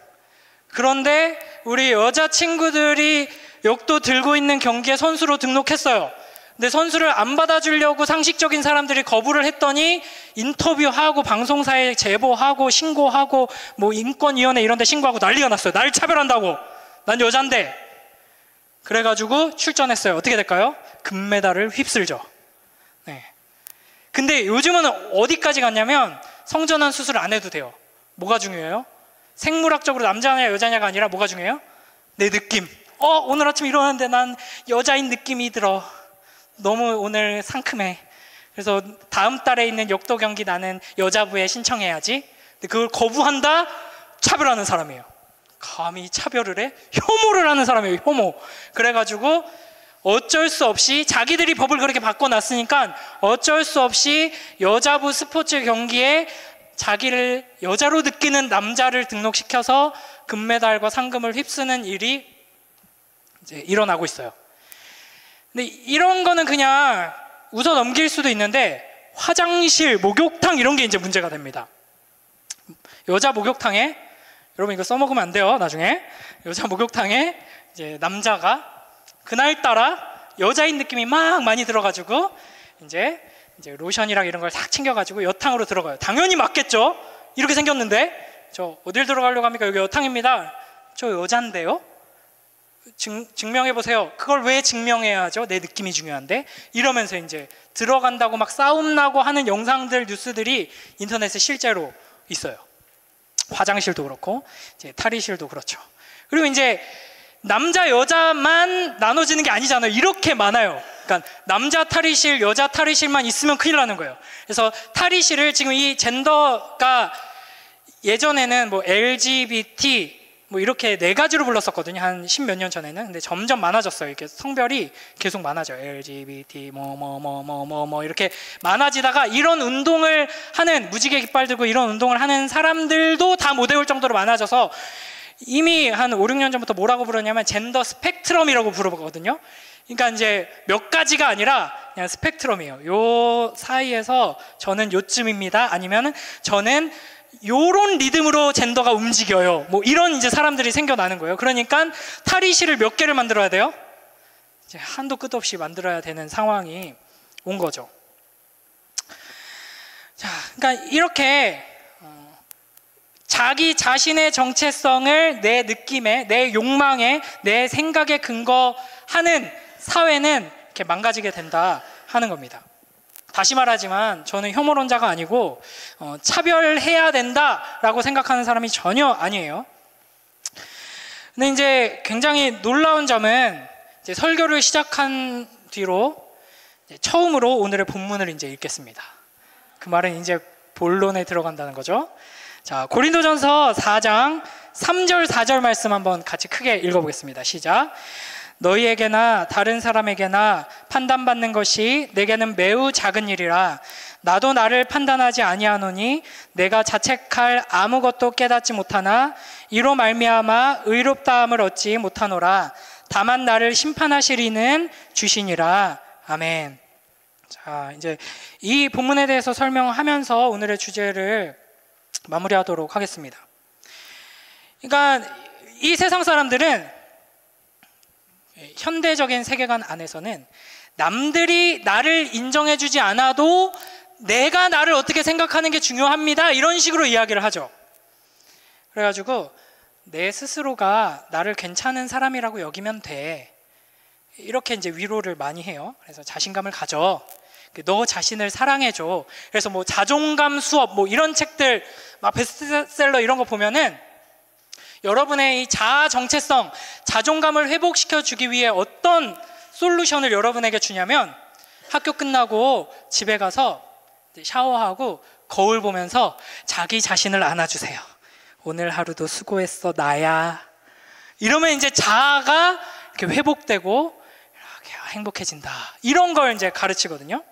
그런데 우리 여자친구들이 역도 들고 있는 경기에 선수로 등록했어요. 근데 선수를 안 받아주려고 상식적인 사람들이 거부를 했더니 인터뷰하고 방송사에 제보하고 신고하고 뭐 인권위원회 이런 데 신고하고 난리가 났어요. 날 차별한다고. 난 여잔데. 그래가지고 출전했어요. 어떻게 될까요? 금메달을 휩쓸죠. 네. 근데 요즘은 어디까지 갔냐면 성전환 수술 안 해도 돼요. 뭐가 중요해요? 생물학적으로 남자냐 여자냐가 아니라 뭐가 중요해요? 내 느낌. 오늘 아침 일어났는데 난 여자인 느낌이 들어. 너무 오늘 상큼해. 그래서 다음 달에 있는 역도 경기 나는 여자부에 신청해야지. 근데 그걸 거부한다? 차별하는 사람이에요. 감히 차별을 해? 혐오를 하는 사람이에요. 혐오. 그래가지고 어쩔 수 없이 자기들이 법을 그렇게 바꿔놨으니까 어쩔 수 없이 여자부 스포츠 경기에 자기를 여자로 느끼는 남자를 등록시켜서 금메달과 상금을 휩쓰는 일이 이제 일어나고 있어요. 근데 이런 거는 그냥 웃어 넘길 수도 있는데 화장실, 목욕탕 이런 게 이제 문제가 됩니다. 여자 목욕탕에, 여러분 이거 써먹으면 안 돼요. 나중에 여자 목욕탕에 이제 남자가 그날따라 여자인 느낌이 막 많이 들어가지고 이제 로션이랑 이런 걸 싹 챙겨가지고 여탕으로 들어가요. 당연히 맞겠죠. 이렇게 생겼는데 저 어딜 들어가려고 합니까? 여기 여탕입니다. 저 여잔데요. 증명해보세요. 그걸 왜 증명해야 하죠? 내 느낌이 중요한데. 이러면서 이제 들어간다고 막 싸움 나고 하는 영상들, 뉴스들이 인터넷에 실제로 있어요. 화장실도 그렇고 이제 탈의실도 그렇죠. 그리고 이제 남자 여자만 나눠지는 게 아니잖아요. 이렇게 많아요. 그러니까 남자 탈의실, 여자 탈의실만 있으면 큰일 나는 거예요. 그래서 탈의실을 지금 이 젠더가 예전에는 뭐 LGBT 뭐 이렇게 4가지로 불렀었거든요. 한 10몇 년 전에는. 근데 점점 많아졌어요. 이렇게 성별이 계속 많아져요. LGBT 뭐 이렇게 많아지다가 이런 운동을 하는, 무지개 깃발 들고 이런 운동을 하는 사람들도 다 못 외울 정도로 많아져서 이미 한 5, 6년 전부터 뭐라고 부르냐면 젠더 스펙트럼이라고 부르거든요. 그러니까 이제 몇 가지가 아니라 그냥 스펙트럼이에요. 요 사이에서 저는 요쯤입니다. 아니면 저는 요런 리듬으로 젠더가 움직여요. 뭐 이런 이제 사람들이 생겨나는 거예요. 그러니까 탈의실을 몇 개를 만들어야 돼요? 이제 한도 끝 없이 만들어야 되는 상황이 온 거죠. 자, 그러니까 이렇게 자기 자신의 정체성을 내 느낌에, 내 욕망에, 내 생각에 근거하는 사회는 이렇게 망가지게 된다 하는 겁니다. 다시 말하지만 저는 혐오론자가 아니고 차별해야 된다라고 생각하는 사람이 전혀 아니에요. 근데 이제 굉장히 놀라운 점은 이제 설교를 시작한 뒤로 이제 처음으로 오늘의 본문을 이제 읽겠습니다. 그 말은 이제 본론에 들어간다는 거죠. 자, 고린도전서 4장 3절 4절 말씀 한번 같이 크게 읽어보겠습니다. 시작. 너희에게나 다른 사람에게나 판단받는 것이 내게는 매우 작은 일이라. 나도 나를 판단하지 아니하노니 내가 자책할 아무것도 깨닫지 못하나 이로 말미암아 의롭다함을 얻지 못하노라. 다만 나를 심판하실 이는 주시니라. 아멘. 자, 이제 이 본문에 대해서 설명하면서 오늘의 주제를 마무리하도록 하겠습니다. 그러니까 이 세상 사람들은 현대적인 세계관 안에서는 남들이 나를 인정해주지 않아도 내가 나를 어떻게 생각하는 게 중요합니다. 이런 식으로 이야기를 하죠. 그래가지고 내 스스로가 나를 괜찮은 사람이라고 여기면 돼. 이렇게 이제 위로를 많이 해요. 그래서 자신감을 가져. 너 자신을 사랑해줘. 그래서 뭐 자존감 수업 뭐 이런 책들 막 베스트셀러 이런 거 보면은 여러분의 이 자아 정체성, 자존감을 회복시켜 주기 위해 어떤 솔루션을 여러분에게 주냐면 학교 끝나고 집에 가서 샤워하고 거울 보면서 자기 자신을 안아주세요. 오늘 하루도 수고했어 나야. 이러면 이제 자아가 이렇게 회복되고 이렇게 행복해진다. 이런 걸 이제 가르치거든요.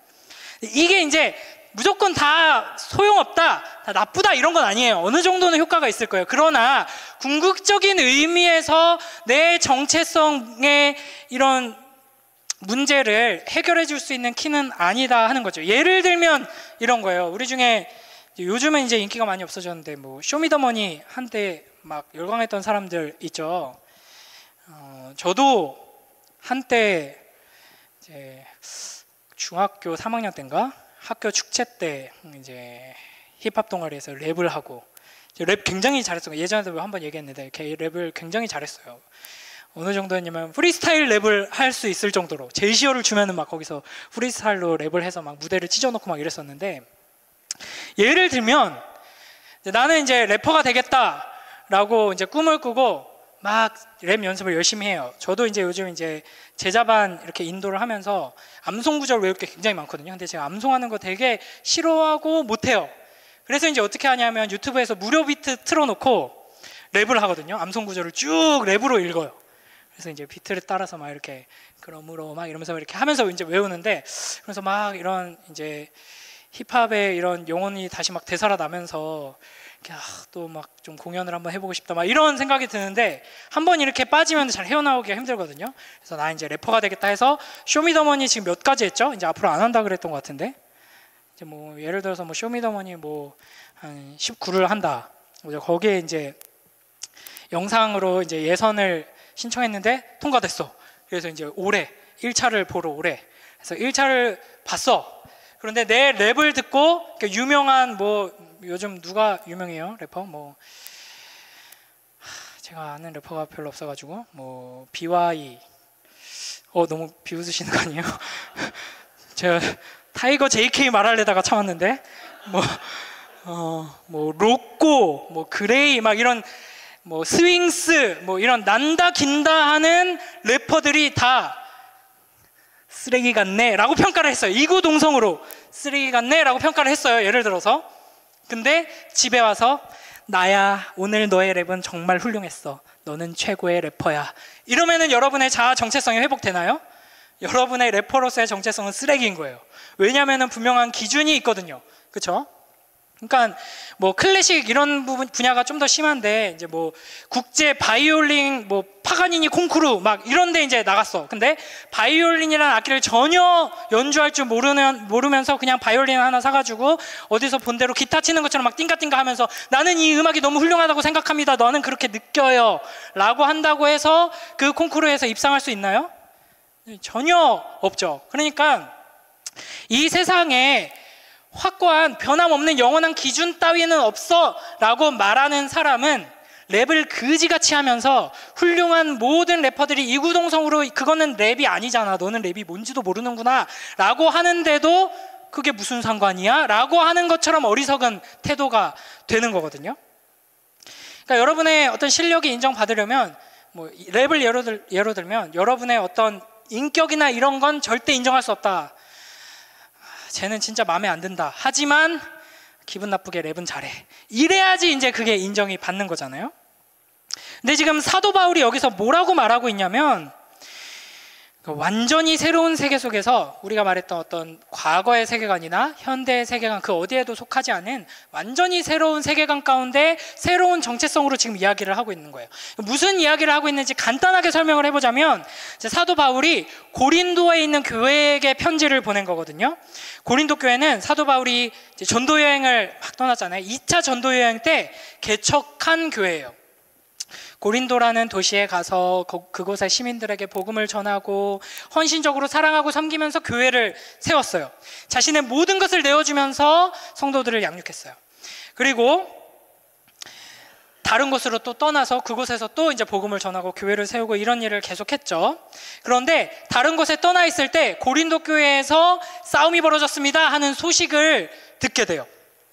이게 이제 무조건 다 소용없다, 다 나쁘다 이런 건 아니에요. 어느 정도는 효과가 있을 거예요. 그러나 궁극적인 의미에서 내 정체성의 이런 문제를 해결해 줄 수 있는 키는 아니다 하는 거죠. 예를 들면 이런 거예요. 우리 중에 요즘은 이제 인기가 많이 없어졌는데 뭐 쇼미더머니 한때 막 열광했던 사람들 있죠. 저도 한때 이제 중학교 3학년 때인가 학교 축제 때 이제 힙합 동아리에서 랩을 하고 랩 굉장히 잘했어요. 예전에도 한번 얘기했는데 랩을 굉장히 잘했어요. 어느 정도였냐면 프리스타일 랩을 할 수 있을 정도로 제시어를 주면은 막 거기서 프리스타일로 랩을 해서 막 무대를 찢어놓고 막 이랬었는데, 예를 들면 나는 이제 래퍼가 되겠다라고 이제 꿈을 꾸고 막 랩 연습을 열심히 해요. 저도 이제 요즘 이제 제자반 이렇게 인도를 하면서 암송 구절 외울 게 굉장히 많거든요. 근데 제가 암송하는 거 되게 싫어하고 못해요. 그래서 이제 어떻게 하냐면 유튜브에서 무료 비트 틀어놓고 랩을 하거든요. 암송 구절을 쭉 랩으로 읽어요. 그래서 이제 비트를 따라서 막 이렇게 그러므로 막 이러면서 이렇게 하면서 이제 외우는데, 그래서 막 이런 이제 힙합의 이런 영혼이 다시 막 되살아나면서 또 막 좀 공연을 한번 해보고 싶다 막 이런 생각이 드는데, 한번 이렇게 빠지면 잘 헤어나오기가 힘들거든요. 그래서 나 이제 래퍼가 되겠다 해서 쇼미더머니 지금 몇 가지 했죠? 이제 앞으로 안 한다 그랬던 것 같은데, 이제 뭐 예를 들어서 뭐 쇼미더머니 뭐 한 19를 한다. 거기에 이제 영상으로 이제 예선을 신청했는데 통과됐어. 그래서 이제 올해 1차를 보러 오래. 그래서 1차를 봤어. 그런데 내 랩을 듣고 유명한 뭐 요즘 누가 유명해요? 래퍼? 뭐 제가 아는 래퍼가 별로 없어가지고 뭐 BY 너무 비웃으시는 거 아니에요? 제가 타이거 JK 말하려다가 참았는데 뭐 로꼬, 뭐 그레이, 막 이런 뭐 스윙스, 뭐 이런 난다 긴다 하는 래퍼들이 다 쓰레기 같네 라고 평가를 했어요. 이구동성으로 쓰레기 같네 라고 평가를 했어요. 예를 들어서. 근데 집에 와서 나야, 오늘 너의 랩은 정말 훌륭했어, 너는 최고의 래퍼야, 이러면은 여러분의 자아 정체성이 회복되나요? 여러분의 래퍼로서의 정체성은 쓰레기인 거예요. 왜냐하면 분명한 기준이 있거든요. 그렇죠? 그러니까 뭐 클래식 이런 부분 분야가 좀 더 심한데, 이제 뭐 국제 바이올린 뭐 파가니니 콩쿠르 막 이런데 이제 나갔어. 근데 바이올린이라는 악기를 전혀 연주할 줄 모르면서 그냥 바이올린 하나 사가지고 어디서 본 대로 기타 치는 것처럼 막 띵가띵가 하면서 나는 이 음악이 너무 훌륭하다고 생각합니다, 너는 그렇게 느껴요 라고 한다고 해서 그 콩쿠르에서 입상할 수 있나요? 전혀 없죠. 그러니까 이 세상에 확고한 변함없는 영원한 기준 따위는 없어 라고 말하는 사람은 랩을 그지같이 하면서 훌륭한 모든 래퍼들이 이구동성으로 그거는 랩이 아니잖아, 너는 랩이 뭔지도 모르는구나 라고 하는데도 그게 무슨 상관이야? 라고 하는 것처럼 어리석은 태도가 되는 거거든요. 그러니까 여러분의 어떤 실력이 인정받으려면, 뭐 랩을 예로 들면 여러분의 어떤 인격이나 이런 건 절대 인정할 수 없다, 쟤는 진짜 마음에 안 든다, 하지만 기분 나쁘게 랩은 잘해, 이래야지 이제 그게 인정이 받는 거잖아요. 근데 지금 사도 바울이 여기서 뭐라고 말하고 있냐면, 완전히 새로운 세계 속에서 우리가 말했던 어떤 과거의 세계관이나 현대의 세계관 그 어디에도 속하지 않은 완전히 새로운 세계관 가운데 새로운 정체성으로 지금 이야기를 하고 있는 거예요. 무슨 이야기를 하고 있는지 간단하게 설명을 해보자면, 사도 바울이 고린도에 있는 교회에게 편지를 보낸 거거든요. 고린도 교회는 사도 바울이 전도 여행을 막 떠났잖아요. 2차 전도 여행 때 개척한 교회예요. 고린도라는 도시에 가서 그곳의 시민들에게 복음을 전하고 헌신적으로 사랑하고 섬기면서 교회를 세웠어요. 자신의 모든 것을 내어주면서 성도들을 양육했어요. 그리고 다른 곳으로 또 떠나서 그곳에서 또 이제 복음을 전하고 교회를 세우고 이런 일을 계속했죠. 그런데 다른 곳에 떠나 있을 때 고린도 교회에서 싸움이 벌어졌습니다 하는 소식을 듣게 돼요.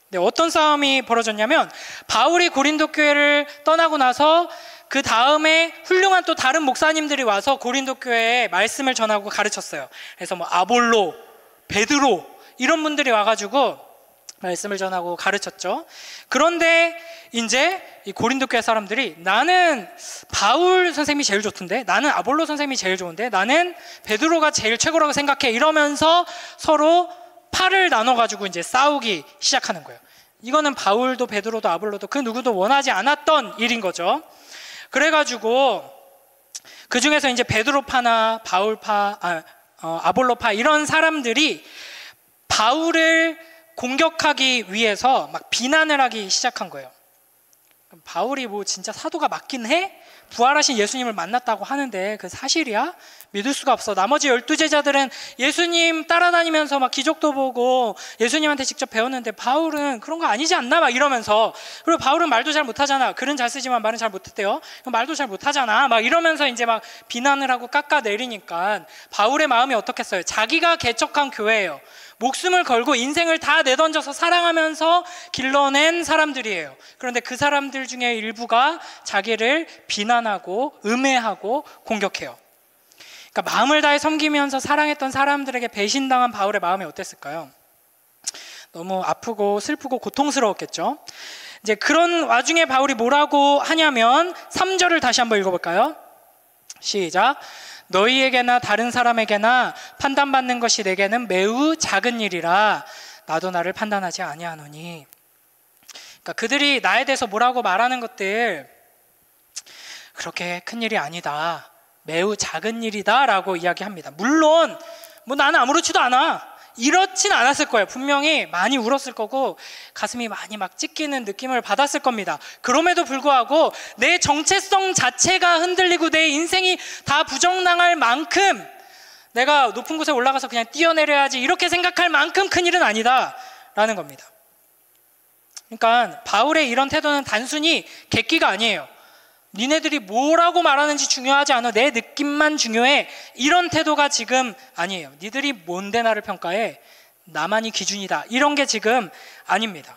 네, 어떤 싸움이 벌어졌냐면, 바울이 고린도 교회를 떠나고 나서 그 다음에 훌륭한 또 다른 목사님들이 와서 고린도 교회에 말씀을 전하고 가르쳤어요. 그래서 뭐 아볼로, 베드로 이런 분들이 와가지고 말씀을 전하고 가르쳤죠. 그런데 이제 이 고린도 교회 사람들이 나는 바울 선생님이 제일 좋던데, 나는 아볼로 선생님이 제일 좋은데, 나는 베드로가 제일 최고라고 생각해, 이러면서 서로 팔을 나눠가지고 이제 싸우기 시작하는 거예요. 이거는 바울도 베드로도 아볼로도 그 누구도 원하지 않았던 일인 거죠. 그래가지고 그 중에서 이제 베드로파나 바울파, 아볼로파 이런 사람들이 바울을 공격하기 위해서 막 비난을 하기 시작한 거예요. 바울이 뭐 진짜 사도가 맞긴 해? 부활하신 예수님을 만났다고 하는데 그 사실이야? 믿을 수가 없어. 나머지 12제자들은 예수님 따라다니면서 막 기적도 보고 예수님한테 직접 배웠는데 바울은 그런 거 아니지 않나? 막 이러면서, 그리고 바울은 말도 잘 못하잖아. 글은 잘 쓰지만 말은 잘 못했대요. 말도 잘 못하잖아. 막 이러면서 이제 막 비난을 하고 깎아내리니까 바울의 마음이 어떻겠어요? 자기가 개척한 교회예요. 목숨을 걸고 인생을 다 내던져서 사랑하면서 길러낸 사람들이에요. 그런데 그 사람들 중에 일부가 자기를 비난하고 음해하고 공격해요. 그러니까 마음을 다해 섬기면서 사랑했던 사람들에게 배신당한 바울의 마음이 어땠을까요? 너무 아프고 슬프고 고통스러웠겠죠. 이제 그런 와중에 바울이 뭐라고 하냐면 3절을 다시 한번 읽어볼까요? 시작. 너희에게나 다른 사람에게나 판단받는 것이 내게는 매우 작은 일이라 나도 나를 판단하지 아니하노니. 그러니까 그들이 나에 대해서 뭐라고 말하는 것들 그렇게 큰 일이 아니다, 매우 작은 일이다 라고 이야기합니다. 물론 뭐 나는 아무렇지도 않아, 이렇진 않았을 거예요. 분명히 많이 울었을 거고 가슴이 많이 막 찢기는 느낌을 받았을 겁니다. 그럼에도 불구하고 내 정체성 자체가 흔들리고 내 인생이 다 부정당할 만큼, 내가 높은 곳에 올라가서 그냥 뛰어내려야지 이렇게 생각할 만큼 큰 일은 아니다 라는 겁니다. 그러니까 바울의 이런 태도는 단순히 객기가 아니에요. 니네들이 뭐라고 말하는지 중요하지 않아, 내 느낌만 중요해, 이런 태도가 지금 아니에요. 니들이 뭔데 나를 평가해, 나만이 기준이다, 이런 게 지금 아닙니다.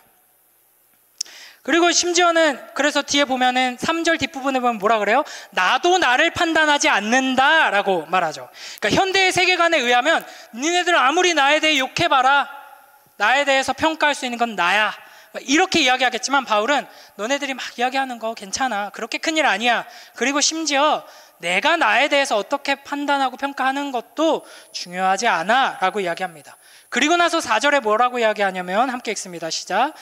그리고 심지어는 그래서 뒤에 보면은 3절 뒷부분에 보면 뭐라 그래요? 나도 나를 판단하지 않는다 라고 말하죠. 그러니까 현대의 세계관에 의하면 니네들은 아무리 나에 대해 욕해봐라, 나에 대해서 평가할 수 있는 건 나야, 이렇게 이야기하겠지만 바울은 너네들이 막 이야기하는 거 괜찮아, 그렇게 큰일 아니야. 그리고 심지어 내가 나에 대해서 어떻게 판단하고 평가하는 것도 중요하지 않아 라고 이야기합니다. 그리고 나서 4절에 뭐라고 이야기하냐면, 함께 읽습니다. 시작.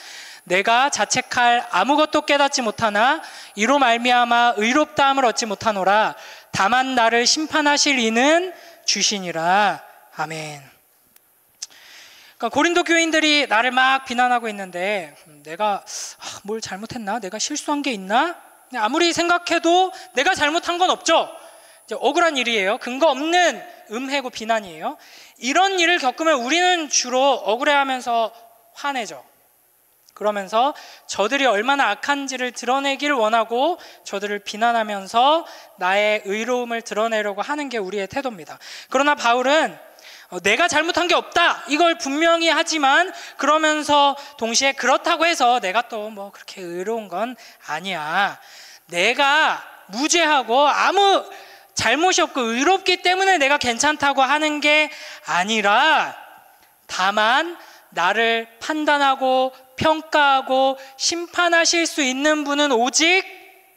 내가 자책할 아무것도 깨닫지 못하나 이로 말미암아 의롭다함을 얻지 못하노라. 다만 나를 심판하실 이는 주시니라. 아멘. 그러니까 고린도 교인들이 나를 막 비난하고 있는데 내가 뭘 잘못했나? 내가 실수한 게 있나? 아무리 생각해도 내가 잘못한 건 없죠. 이제 억울한 일이에요. 근거 없는 음해고 비난이에요. 이런 일을 겪으면 우리는 주로 억울해하면서 화내죠. 그러면서 저들이 얼마나 악한지를 드러내길 원하고 저들을 비난하면서 나의 의로움을 드러내려고 하는 게 우리의 태도입니다. 그러나 바울은 내가 잘못한 게 없다, 이걸 분명히 하지만 그러면서 동시에 그렇다고 해서 내가 또 뭐 그렇게 의로운 건 아니야. 내가 무죄하고 아무 잘못이 없고 의롭기 때문에 내가 괜찮다고 하는 게 아니라, 다만 나를 판단하고 평가하고 심판하실 수 있는 분은 오직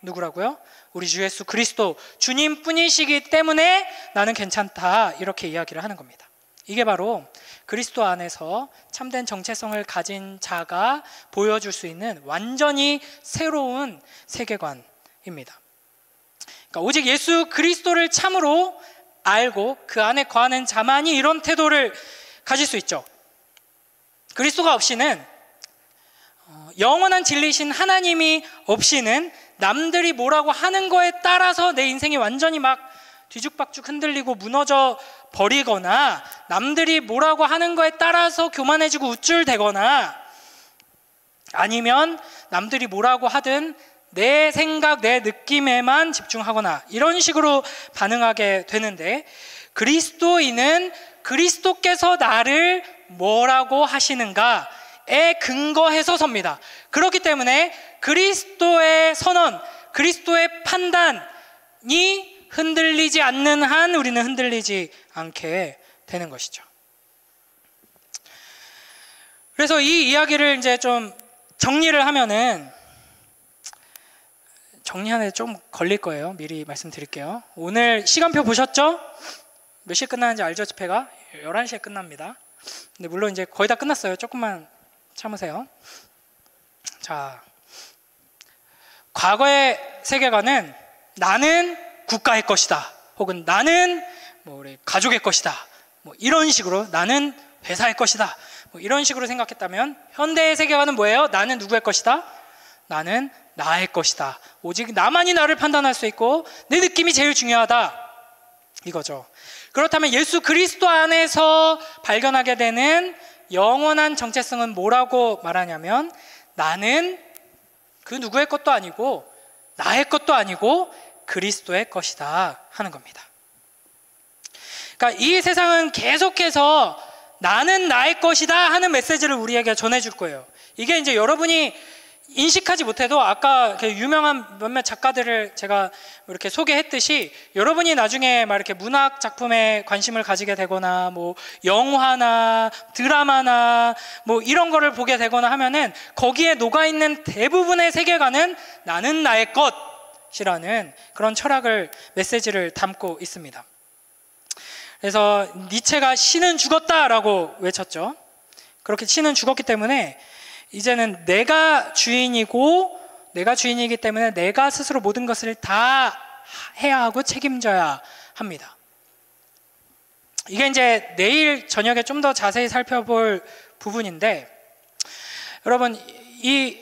누구라고요? 우리 주 예수 그리스도 주님뿐이시기 때문에 나는 괜찮다, 이렇게 이야기를 하는 겁니다. 이게 바로 그리스도 안에서 참된 정체성을 가진 자가 보여줄 수 있는 완전히 새로운 세계관입니다. 그러니까 오직 예수 그리스도를 참으로 알고 그 안에 거하는 자만이 이런 태도를 가질 수 있죠. 그리스도가 없이는, 영원한 진리신 하나님이 없이는 남들이 뭐라고 하는 거에 따라서 내 인생이 완전히 막 뒤죽박죽 흔들리고 무너져 버리거나, 남들이 뭐라고 하는 거에 따라서 교만해지고 우쭐대거나, 아니면 남들이 뭐라고 하든 내 생각, 내 느낌에만 집중하거나 이런 식으로 반응하게 되는데, 그리스도인은 그리스도께서 나를 뭐라고 하시는가에 근거해서 섭니다. 그렇기 때문에 그리스도의 선언, 그리스도의 판단이 흔들리지 않는 한 우리는 흔들리지 않게 되는 것이죠. 그래서 이 이야기를 이제 좀 정리를 하면은, 정리하는데 좀 걸릴 거예요. 미리 말씀드릴게요. 오늘 시간표 보셨죠? 몇 시에 끝나는지 알죠? 집회가 11시에 끝납니다. 근데 물론 이제 거의 다 끝났어요. 조금만 참으세요. 자, 과거의 세계관은 나는 국가의 것이다, 혹은 나는 뭐 우리 가족의 것이다, 뭐 이런 식으로, 나는 회사의 것이다, 뭐 이런 식으로 생각했다면, 현대의 세계관은 뭐예요? 나는 누구의 것이다? 나는 나의 것이다. 오직 나만이 나를 판단할 수 있고 내 느낌이 제일 중요하다, 이거죠. 그렇다면 예수 그리스도 안에서 발견하게 되는 영원한 정체성은 뭐라고 말하냐면, 나는 그 누구의 것도 아니고 나의 것도 아니고 그리스도의 것이다 하는 겁니다. 그러니까 이 세상은 계속해서 나는 나의 것이다 하는 메시지를 우리에게 전해줄 거예요. 이게 이제 여러분이 인식하지 못해도, 아까 유명한 몇몇 작가들을 제가 이렇게 소개했듯이, 여러분이 나중에 막 이렇게 문학 작품에 관심을 가지게 되거나 뭐 영화나 드라마나 뭐 이런 거를 보게 되거나 하면은 거기에 녹아있는 대부분의 세계관은 나는 나의 것이라는 그런 철학을, 메시지를 담고 있습니다. 그래서 니체가 신은 죽었다라고 외쳤죠. 그렇게 신은 죽었기 때문에 이제는 내가 주인이기 때문에 내가 스스로 모든 것을 다 해야 하고 책임져야 합니다. 이게 이제 내일 저녁에 좀 더 자세히 살펴볼 부분인데, 여러분 이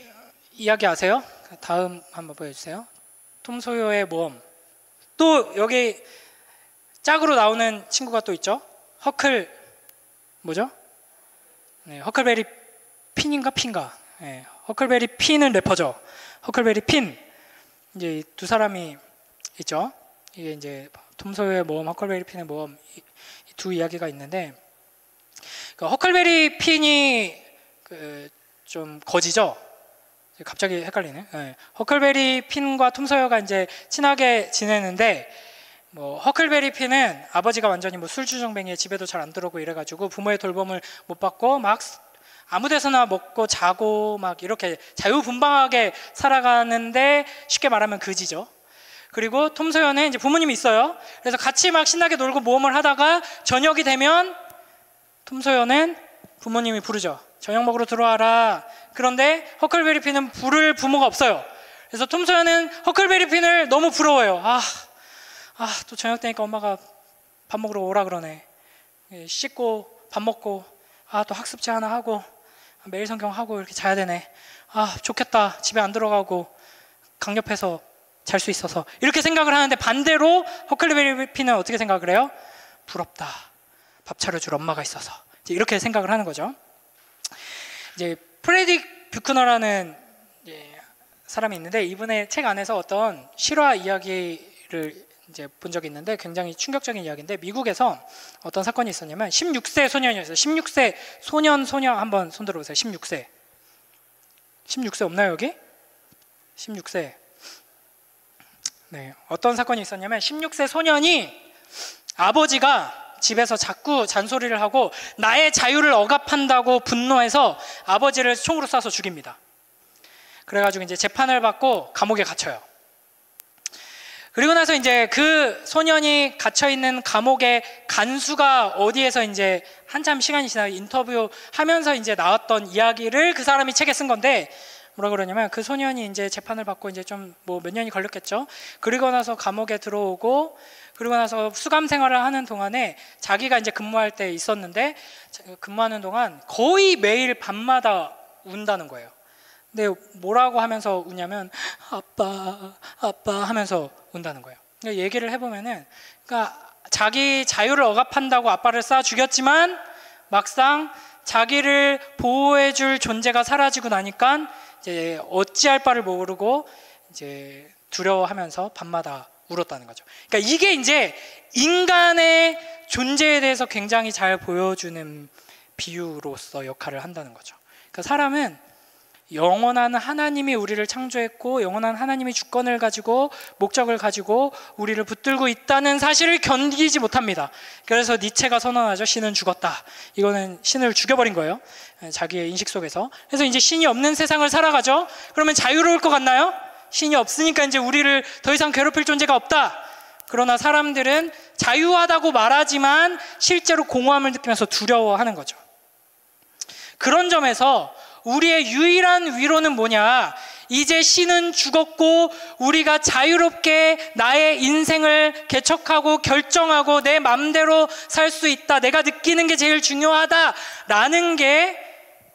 이야기 아세요? 다음 한번 보여주세요. 톰 소요의 모험. 또 여기 짝으로 나오는 친구가 또 있죠. 뭐죠? 네, 허클베리 핀인가 핀가? 네, 허클베리 핀은 래퍼죠. 허클베리 핀. 이제 두 사람이 있죠. 이게 이제 톰 소요의 모험, 허클베리 핀의 모험, 이 두 이야기가 있는데, 그 허클베리 핀이 좀 거지죠. 갑자기 헷갈리네. 네. 허클베리 핀과 톰 소여가 이제 친하게 지내는데, 뭐 허클베리 핀은 아버지가 완전히 뭐 술주정뱅이에 집에도 잘 안 들어오고 이래가지고 부모의 돌봄을 못 받고 막 아무데서나 먹고 자고 막 이렇게 자유분방하게 살아가는데, 쉽게 말하면 그지죠. 그리고 톰 소여는 이제 부모님이 있어요. 그래서 같이 막 신나게 놀고 모험을 하다가 저녁이 되면 톰 소여는 부모님이 부르죠. 저녁 먹으러 들어와라. 그런데 허클베리 핀은 부를 부모가 없어요. 그래서 톰 소여는 허클베리 핀을 너무 부러워요. 또 저녁 되니까 엄마가 밥 먹으러 오라 그러네. 씻고 밥 먹고 또 학습지 하나 하고 매일 성경 하고 이렇게 자야 되네. 좋겠다. 집에 안 들어가고 강옆에서 잘 수 있어서, 이렇게 생각을 하는데, 반대로 허클베리 핀은 어떻게 생각을 해요? 부럽다. 밥 차려줄 엄마가 있어서. 이제 이렇게 생각을 하는 거죠. 이제 프레딕 뷰크너라는 사람이 있는데, 이분의 책 안에서 어떤 실화 이야기를 이제 본 적이 있는데 굉장히 충격적인 이야기인데, 미국에서 어떤 사건이 있었냐면 16세 소년이었어요. 16세 소녀 한번 손 들어보세요. 16세 없나요 여기? 16세. 네, 어떤 사건이 있었냐면 16세 소년이 아버지가 집에서 자꾸 잔소리를 하고 나의 자유를 억압한다고 분노해서 아버지를 총으로 쏴서 죽입니다. 그래가지고 이제 재판을 받고 감옥에 gat혀요. 그리고 나서 이제 그 소년이 갇혀있는 감옥의 간수가 어디에서 이제 한참 시간이 지나 인터뷰하면서 이제 나왔던 이야기를 그 사람이 책에 쓴 건데, 뭐라 그러냐면 그 소년이 이제 재판을 받고 이제 좀 뭐 몇 년이 걸렸겠죠. 그리고 나서 감옥에 들어오고, 그리고 나서 수감 생활을 하는 동안에 자기가 이제 근무할 때 있었는데, 근무하는 동안 거의 매일 밤마다 운다는 거예요. 근데 뭐라고 하면서 우냐면 아빠 하면서 운다는 거예요. 그러니까 얘기를 해보면은, 그러니까 자기 자유를 억압한다고 아빠를 쏴 죽였지만 막상 자기를 보호해줄 존재가 사라지고 나니까 이제 어찌할 바를 모르고 이제 두려워하면서 밤마다 울었다는 거죠. 그러니까 이게 이제 인간의 존재에 대해서 굉장히 잘 보여주는 비유로서 역할을 한다는 거죠. 그러니까 사람은 영원한 하나님이 우리를 창조했고, 영원한 하나님이 주권을 가지고 목적을 가지고 우리를 붙들고 있다는 사실을 견디지 못합니다. 그래서 니체가 선언하죠. 신은 죽었다. 이거는 신을 죽여버린 거예요. 자기의 인식 속에서. 그래서 이제 신이 없는 세상을 살아가죠. 그러면 자유로울 것 같나요? 신이 없으니까 이제 우리를 더 이상 괴롭힐 존재가 없다. 그러나 사람들은 자유하다고 말하지만 실제로 공허함을 느끼면서 두려워하는 거죠. 그런 점에서 우리의 유일한 위로는 뭐냐? 이제 신은 죽었고 우리가 자유롭게 나의 인생을 개척하고 결정하고 내 마음대로 살 수 있다. 내가 느끼는 게 제일 중요하다라는 게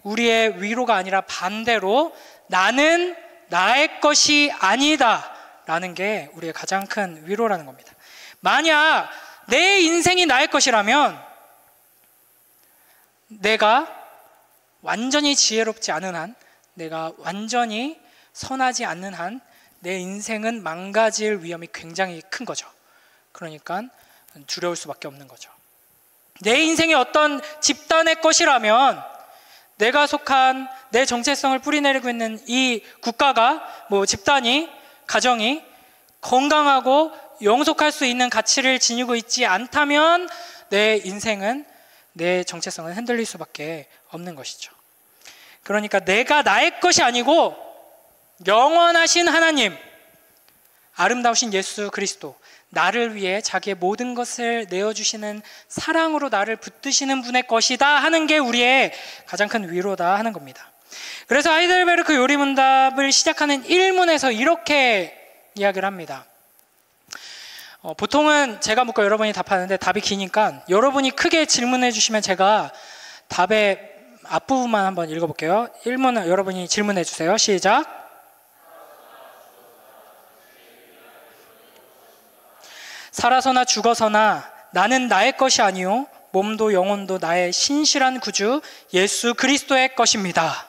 우리의 위로가 아니라 반대로 나는 나의 것이 아니다 라는 게 우리의 가장 큰 위로라는 겁니다. 만약 내 인생이 나의 것이라면 내가 완전히 지혜롭지 않은 한, 내가 완전히 선하지 않는 한 내 인생은 망가질 위험이 굉장히 큰 거죠. 그러니까 두려울 수밖에 없는 거죠. 내 인생이 어떤 집단의 것이라면, 내가 속한 내 정체성을 뿌리내리고 있는 이 국가가, 뭐 집단이, 가정이 건강하고 영속할 수 있는 가치를 지니고 있지 않다면 내 인생은, 내 정체성은 흔들릴 수밖에 없는 것이죠. 그러니까 내가 나의 것이 아니고 영원하신 하나님, 아름다우신 예수 그리스도, 나를 위해 자기의 모든 것을 내어주시는 사랑으로 나를 붙드시는 분의 것이다 하는 게 우리의 가장 큰 위로다 하는 겁니다. 그래서 하이델베르크 요리문답을 시작하는 1문에서 이렇게 이야기를 합니다. 보통은 제가 묻고 여러분이 답하는데 답이 기니까 여러분이 크게 질문해 주시면 제가 답의 앞부분만 한번 읽어볼게요. 1문 여러분이 질문해 주세요. 시작. 살아서나 죽어서나 나는 나의 것이 아니요 몸도 영혼도 나의 신실한 구주 예수 그리스도의 것입니다.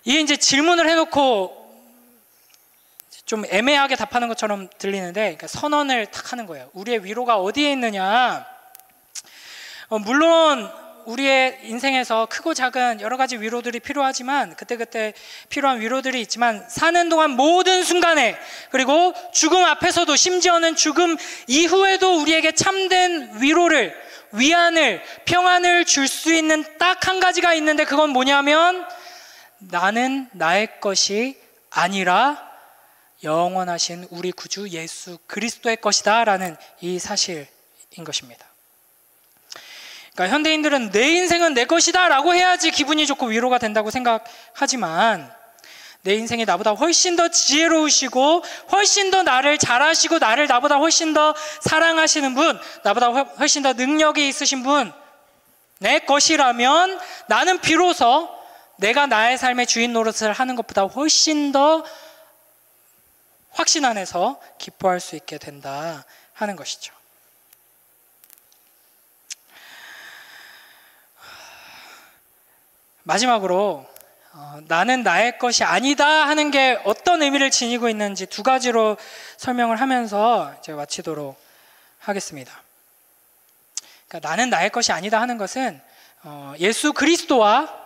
이게 이제 질문을 해놓고 좀 애매하게 답하는 것처럼 들리는데, 그러니까 선언을 탁 하는 거예요. 우리의 위로가 어디에 있느냐? 물론 우리의 인생에서 크고 작은 여러 가지 위로들이 필요하지만 그때그때 필요한 위로들이 있지만 사는 동안 모든 순간에 그리고 죽음 앞에서도 심지어는 죽음 이후에도 우리에게 참된 위로를 위안을 평안을 줄 수 있는 딱 한 가지가 있는데 그건 뭐냐면 나는 나의 것이 아니라 영원하신 우리 구주 예수 그리스도의 것이다 라는 이 사실인 것입니다. 그러니까 현대인들은 내 인생은 내 것이다 라고 해야지 기분이 좋고 위로가 된다고 생각하지만 내 인생이 나보다 훨씬 더 지혜로우시고 훨씬 더 나를 잘 아시고 나를 나보다 훨씬 더 사랑하시는 분, 나보다 훨씬 더 능력이 있으신 분, 내 것이라면 나는 비로소 내가 나의 삶의 주인 노릇을 하는 것보다 훨씬 더 확신 안에서 기뻐할 수 있게 된다 하는 것이죠. 마지막으로 나는 나의 것이 아니다 하는 게 어떤 의미를 지니고 있는지 두 가지로 설명을 하면서 이제 마치도록 하겠습니다. 그러니까 나는 나의 것이 아니다 하는 것은 예수 그리스도와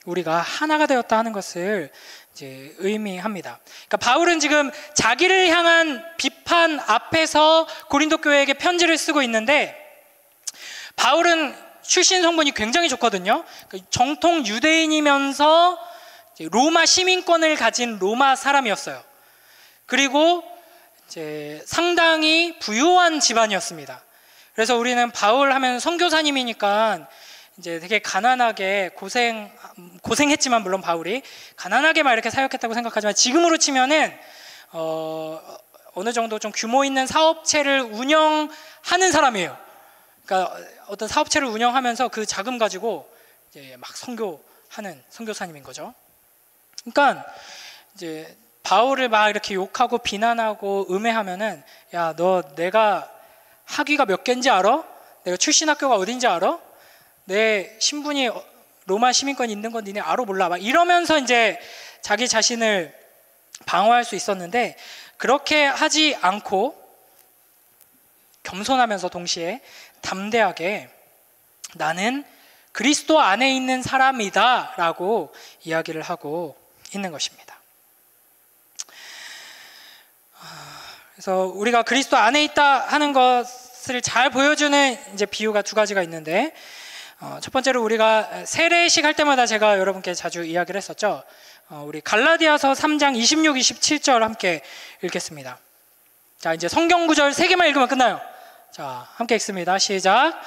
우리가 하나가 되었다 하는 것을 이제 의미합니다. 그러니까 바울은 지금 자기를 향한 비판 앞에서 고린도 교회에게 편지를 쓰고 있는데 바울은 출신 성분이 굉장히 좋거든요. 정통 유대인이면서 로마 시민권을 가진 로마 사람이었어요. 그리고 이제 상당히 부유한 집안이었습니다. 그래서 우리는 바울 하면 선교사님이니까 이제 되게 가난하게 고생했지만 물론 바울이 가난하게 막 이렇게 사역했다고 생각하지만 지금으로 치면은 어느 정도 좀 규모 있는 사업체를 운영하는 사람이에요. 그러니까 어떤 사업체를 운영하면서 그 자금 가지고 이제 막 선교하는 선교사님인 거죠. 그러니까 이제 바울을 막 이렇게 욕하고 비난하고 음해하면은 야, 너 내가 학위가 몇 개인지 알아? 내가 출신 학교가 어딘지 알아? 내 신분이 로마 시민권이 있는 건 니네 알아 몰라? 막 이러면서 이제 자기 자신을 방어할 수 있었는데 그렇게 하지 않고 겸손하면서 동시에 담대하게 나는 그리스도 안에 있는 사람이다 라고 이야기를 하고 있는 것입니다. 그래서 우리가 그리스도 안에 있다 하는 것을 잘 보여주는 이제 비유가 두 가지가 있는데 첫 번째로 우리가 세례식 할 때마다 제가 여러분께 자주 이야기를 했었죠. 우리 갈라디아서 3장 26, 27절 함께 읽겠습니다. 자, 이제 성경 구절 3개만 읽으면 끝나요. 자, 함께 읽습니다. 시작.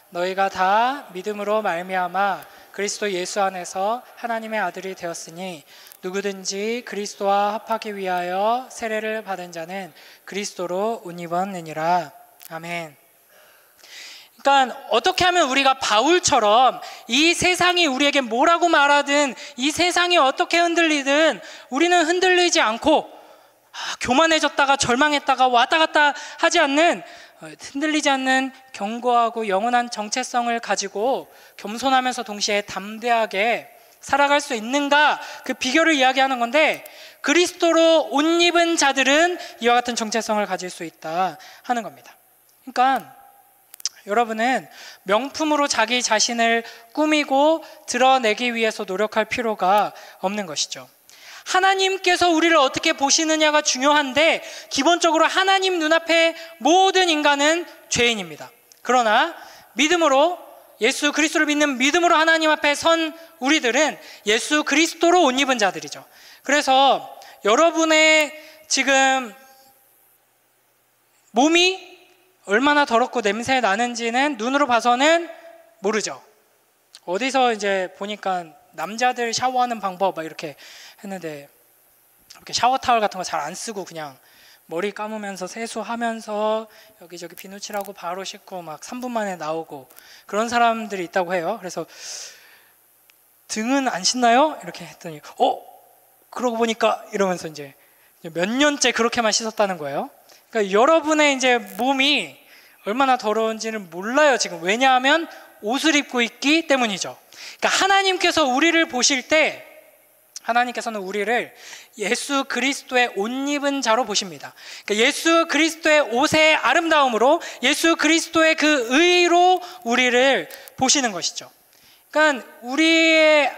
너희가 다 믿음으로 말미암아 그리스도 예수 안에서 하나님의 아들이 되었으니 누구든지 그리스도와 합하기 위하여 세례를 받은 자는 그리스도로 옷 입었느니라. 아멘. 그러니까 어떻게 하면 우리가 바울처럼 이 세상이 우리에게 뭐라고 말하든 이 세상이 어떻게 흔들리든 우리는 흔들리지 않고 교만해졌다가 절망했다가 왔다 갔다 하지 않는 흔들리지 않는 견고하고 영원한 정체성을 가지고 겸손하면서 동시에 담대하게 살아갈 수 있는가 그 비결을 이야기하는 건데 그리스도로 옷 입은 자들은 이와 같은 정체성을 가질 수 있다 하는 겁니다. 그러니까 여러분은 명품으로 자기 자신을 꾸미고 드러내기 위해서 노력할 필요가 없는 것이죠. 하나님께서 우리를 어떻게 보시느냐가 중요한데 기본적으로 하나님 눈앞에 모든 인간은 죄인입니다. 그러나 믿음으로 예수 그리스도를 믿는 믿음으로 하나님 앞에 선 우리들은 예수 그리스도로 옷 입은 자들이죠. 그래서 여러분의 지금 몸이 얼마나 더럽고 냄새 나는지는 눈으로 봐서는 모르죠. 어디서 이제 보니까 남자들 샤워하는 방법 막 이렇게 했는데 이렇게 샤워 타월 같은 거 잘 안 쓰고 그냥 머리 감으면서 세수하면서 여기저기 비누칠하고 바로 씻고 막 3분 만에 나오고 그런 사람들이 있다고 해요. 그래서 등은 안 씻나요? 이렇게 했더니 그러고 보니까 이러면서 이제 몇 년째 그렇게만 씻었다는 거예요. 그러니까 여러분의 이제 몸이 얼마나 더러운지는 몰라요 지금. 왜냐하면 옷을 입고 있기 때문이죠. 그러니까 하나님께서 우리를 보실 때 하나님께서는 우리를 예수 그리스도의 옷 입은 자로 보십니다. 그러니까 예수 그리스도의 옷의 아름다움으로 예수 그리스도의 그 의로 우리를 보시는 것이죠. 그러니까 우리의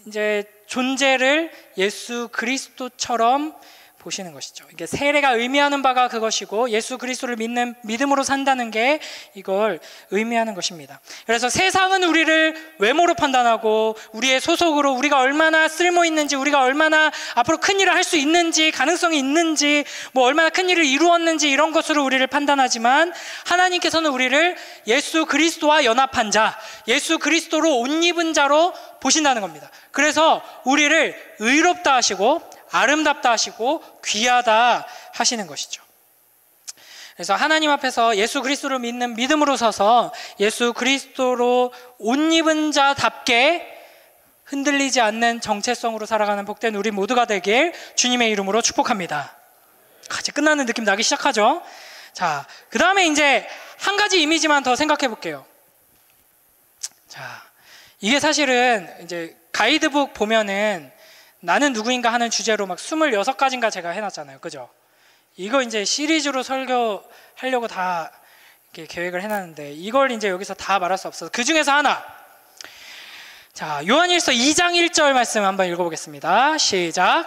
이제 존재를 예수 그리스도처럼 보시는 것이죠. 이게 세례가 의미하는 바가 그것이고 예수 그리스도를 믿는 믿음으로 산다는 게 이걸 의미하는 것입니다. 그래서 세상은 우리를 외모로 판단하고 우리의 소속으로 우리가 얼마나 쓸모 있는지, 우리가 얼마나 앞으로 큰 일을 할 수 있는지, 가능성이 있는지, 뭐 얼마나 큰 일을 이루었는지 이런 것으로 우리를 판단하지만 하나님께서는 우리를 예수 그리스도와 연합한 자, 예수 그리스도로 옷 입은 자로 보신다는 겁니다. 그래서 우리를 의롭다 하시고 아름답다 하시고 귀하다 하시는 것이죠. 그래서 하나님 앞에서 예수 그리스도를 믿는 믿음으로 서서 예수 그리스도로 옷 입은 자답게 흔들리지 않는 정체성으로 살아가는 복된 우리 모두가 되길 주님의 이름으로 축복합니다. 이제 끝나는 느낌 나기 시작하죠. 자, 그 다음에 이제 한 가지 이미지만 더 생각해 볼게요. 자, 이게 사실은 이제 가이드북 보면은 나는 누구인가 하는 주제로 막 26가지인가 제가 해놨잖아요. 그죠? 이거 이제 시리즈로 설교하려고 다 이렇게 계획을 해놨는데 이걸 이제 여기서 다 말할 수 없어서 그 중에서 하나. 자, 요한일서 2장 1절 말씀 한번 읽어보겠습니다. 시작.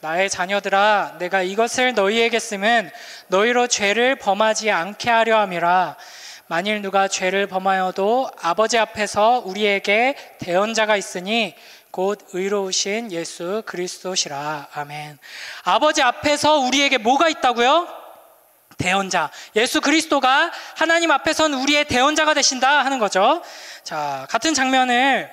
나의 자녀들아, 내가 이것을 너희에게 쓰면 너희로 죄를 범하지 않게 하려 함이라. 만일 누가 죄를 범하여도 아버지 앞에서 우리에게 대언자가 있으니 곧 의로우신 예수 그리스도시라. 아멘. 아버지 앞에서 우리에게 뭐가 있다고요? 대언자. 예수 그리스도가 하나님 앞에선 우리의 대언자가 되신다 하는 거죠. 자, 같은 장면을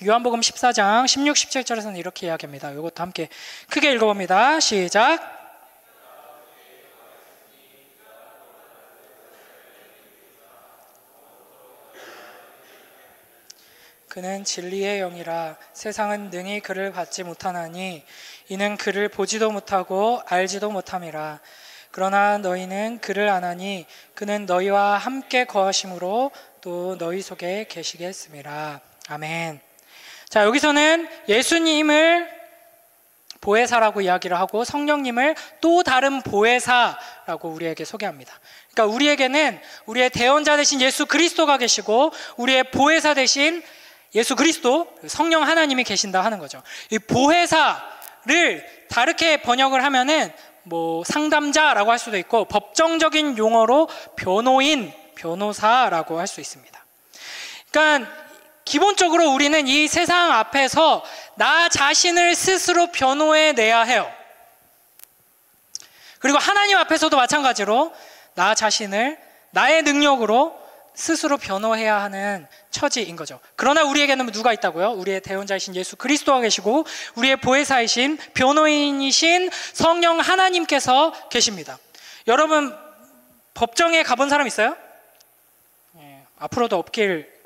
요한복음 14장 16, 17절에서는 이렇게 이야기합니다. 이것도 함께 크게 읽어봅니다. 시작. 그는 진리의 영이라 세상은 능히 그를 받지 못하나니 이는 그를 보지도 못하고 알지도 못함이라. 그러나 너희는 그를 아나니 그는 너희와 함께 거하심으로 또 너희 속에 계시겠음이라. 아멘. 자, 여기서는 예수님을 보혜사라고 이야기를 하고 성령님을 또 다른 보혜사라고 우리에게 소개합니다. 그러니까 우리에게는 우리의 대언자 되신 예수 그리스도가 계시고 우리의 보혜사 되신 예수 그리스도, 성령 하나님이 계신다 하는 거죠. 이 보혜사를 다르게 번역을 하면은 뭐 상담자라고 할 수도 있고 법정적인 용어로 변호인, 변호사라고 할 수 있습니다. 그러니까 기본적으로 우리는 이 세상 앞에서 나 자신을 스스로 변호해 내야 해요. 그리고 하나님 앞에서도 마찬가지로 나 자신을 나의 능력으로 스스로 변호해야 하는 처지인 거죠. 그러나 우리에게는 누가 있다고요? 우리의 대언자이신 예수 그리스도가 계시고 우리의 보혜사이신 변호인이신 성령 하나님께서 계십니다. 여러분 법정에 가본 사람 있어요? 앞으로도 없길.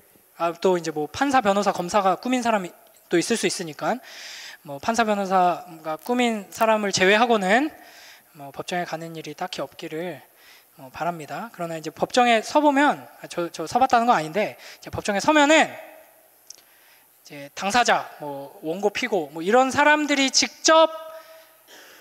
또 이제 뭐 판사, 변호사, 검사가 꾸민 사람이 또 있을 수 있으니까 뭐 판사, 변호사가 꾸민 사람을 제외하고는 뭐 법정에 가는 일이 딱히 없기를 바랍니다. 그러나 이제 법정에 서보면 저 서봤다는 건 아닌데 이제 법정에 서면은 이제 당사자, 뭐 원고, 피고 뭐 이런 사람들이 직접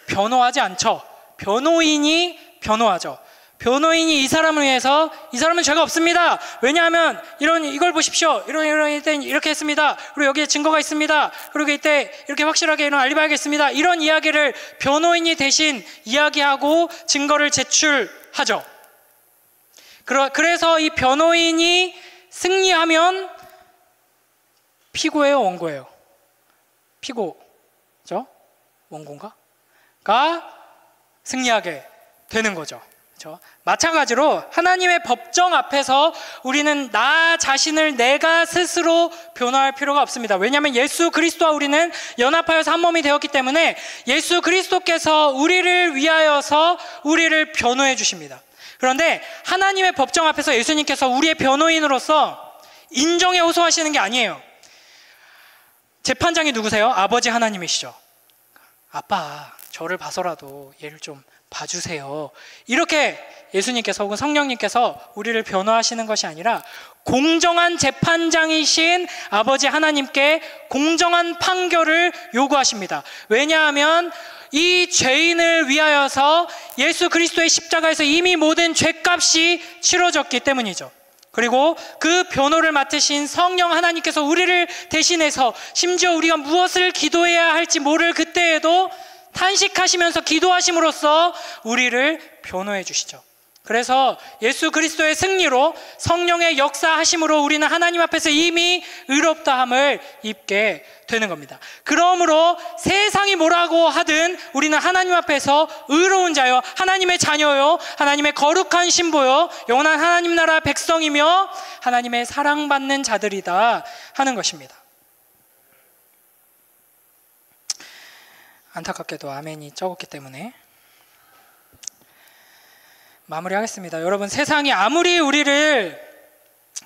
변호하지 않죠. 변호인이 변호하죠. 변호인이 이 사람을 위해서 이 사람은 죄가 없습니다. 왜냐하면 이걸 보십시오. 이런 때 이렇게 했습니다. 그리고 여기에 증거가 있습니다. 그리고 이때 이렇게 확실하게 이런 알리바이가 있습니다. 이런 이야기를 변호인이 대신 이야기하고 증거를 제출하죠. 그래서 이 변호인이 승리하면 피고예요, 원고예요? 피고죠? 원고인가? 가 승리하게 되는 거죠. 그렇죠? 마찬가지로 하나님의 법정 앞에서 우리는 나 자신을 내가 스스로 변호할 필요가 없습니다. 왜냐하면 예수 그리스도와 우리는 연합하여서 한 몸이 되었기 때문에 예수 그리스도께서 우리를 위하여서 우리를 변호해 주십니다. 그런데 하나님의 법정 앞에서 예수님께서 우리의 변호인으로서 인정에 호소하시는 게 아니에요. 재판장이 누구세요? 아버지 하나님이시죠. 아빠, 저를 봐서라도 얘를 좀 봐주세요. 이렇게 예수님께서 혹은 성령님께서 우리를 변호하시는 것이 아니라 공정한 재판장이신 아버지 하나님께 공정한 판결을 요구하십니다. 왜냐하면 이 죄인을 위하여서 예수 그리스도의 십자가에서 이미 모든 죄값이 치러졌기 때문이죠. 그리고 그 변호를 맡으신 성령 하나님께서 우리를 대신해서 심지어 우리가 무엇을 기도해야 할지 모를 그때에도 탄식하시면서 기도하심으로써 우리를 변호해 주시죠. 그래서 예수 그리스도의 승리로 성령의 역사하심으로 우리는 하나님 앞에서 이미 의롭다함을 입게 되는 겁니다. 그러므로 세상이 뭐라고 하든 우리는 하나님 앞에서 의로운 자요, 하나님의 자녀요, 하나님의 거룩한 신부요, 영원한 하나님 나라 백성이며 하나님의 사랑받는 자들이다 하는 것입니다. 안타깝게도 아멘이 적었기 때문에 마무리하겠습니다. 여러분, 세상이 아무리 우리를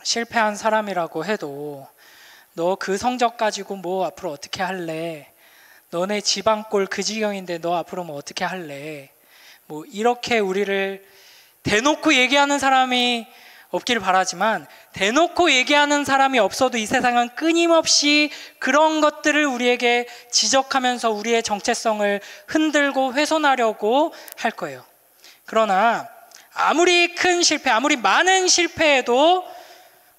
실패한 사람이라고 해도 너 그 성적 가지고 뭐 앞으로 어떻게 할래? 너네 지방골 그 지경인데 너 앞으로 뭐 어떻게 할래? 뭐 이렇게 우리를 대놓고 얘기하는 사람이 없기를 바라지만, 대놓고 얘기하는 사람이 없어도 이 세상은 끊임없이 그런 것들을 우리에게 지적하면서 우리의 정체성을 흔들고 훼손하려고 할 거예요. 그러나 아무리 큰 실패, 아무리 많은 실패에도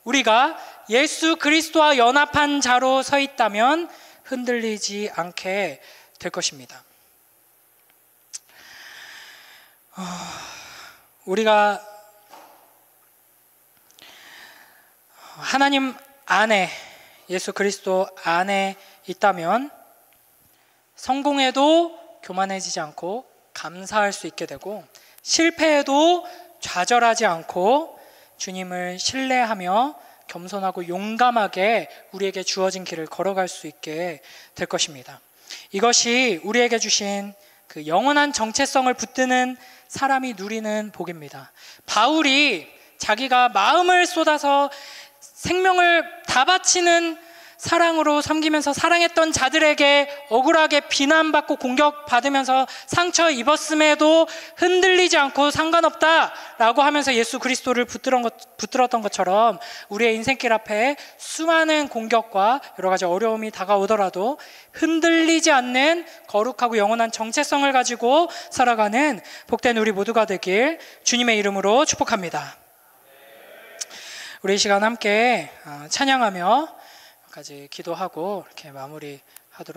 우리가 예수 그리스도와 연합한 자로 서 있다면 흔들리지 않게 될 것입니다. 우리가 하나님 안에, 예수 그리스도 안에 있다면 성공해도 교만해지지 않고 감사할 수 있게 되고, 실패해도 좌절하지 않고 주님을 신뢰하며 겸손하고 용감하게 우리에게 주어진 길을 걸어갈 수 있게 될 것입니다. 이것이 우리에게 주신 그 영원한 정체성을 붙드는 사람이 누리는 복입니다. 바울이 자기가 마음을 쏟아서 생명을 다 바치는 사랑으로 섬기면서 사랑했던 자들에게 억울하게 비난받고 공격받으면서 상처 입었음에도 흔들리지 않고 상관없다라고 하면서 예수 그리스도를 붙들었던 것처럼 우리의 인생길 앞에 수많은 공격과 여러 가지 어려움이 다가오더라도 흔들리지 않는 거룩하고 영원한 정체성을 가지고 살아가는 복된 우리 모두가 되길 주님의 이름으로 축복합니다. 우리 이 시간 함께 찬양하며 까지 기도하고 이렇게 마무리하도록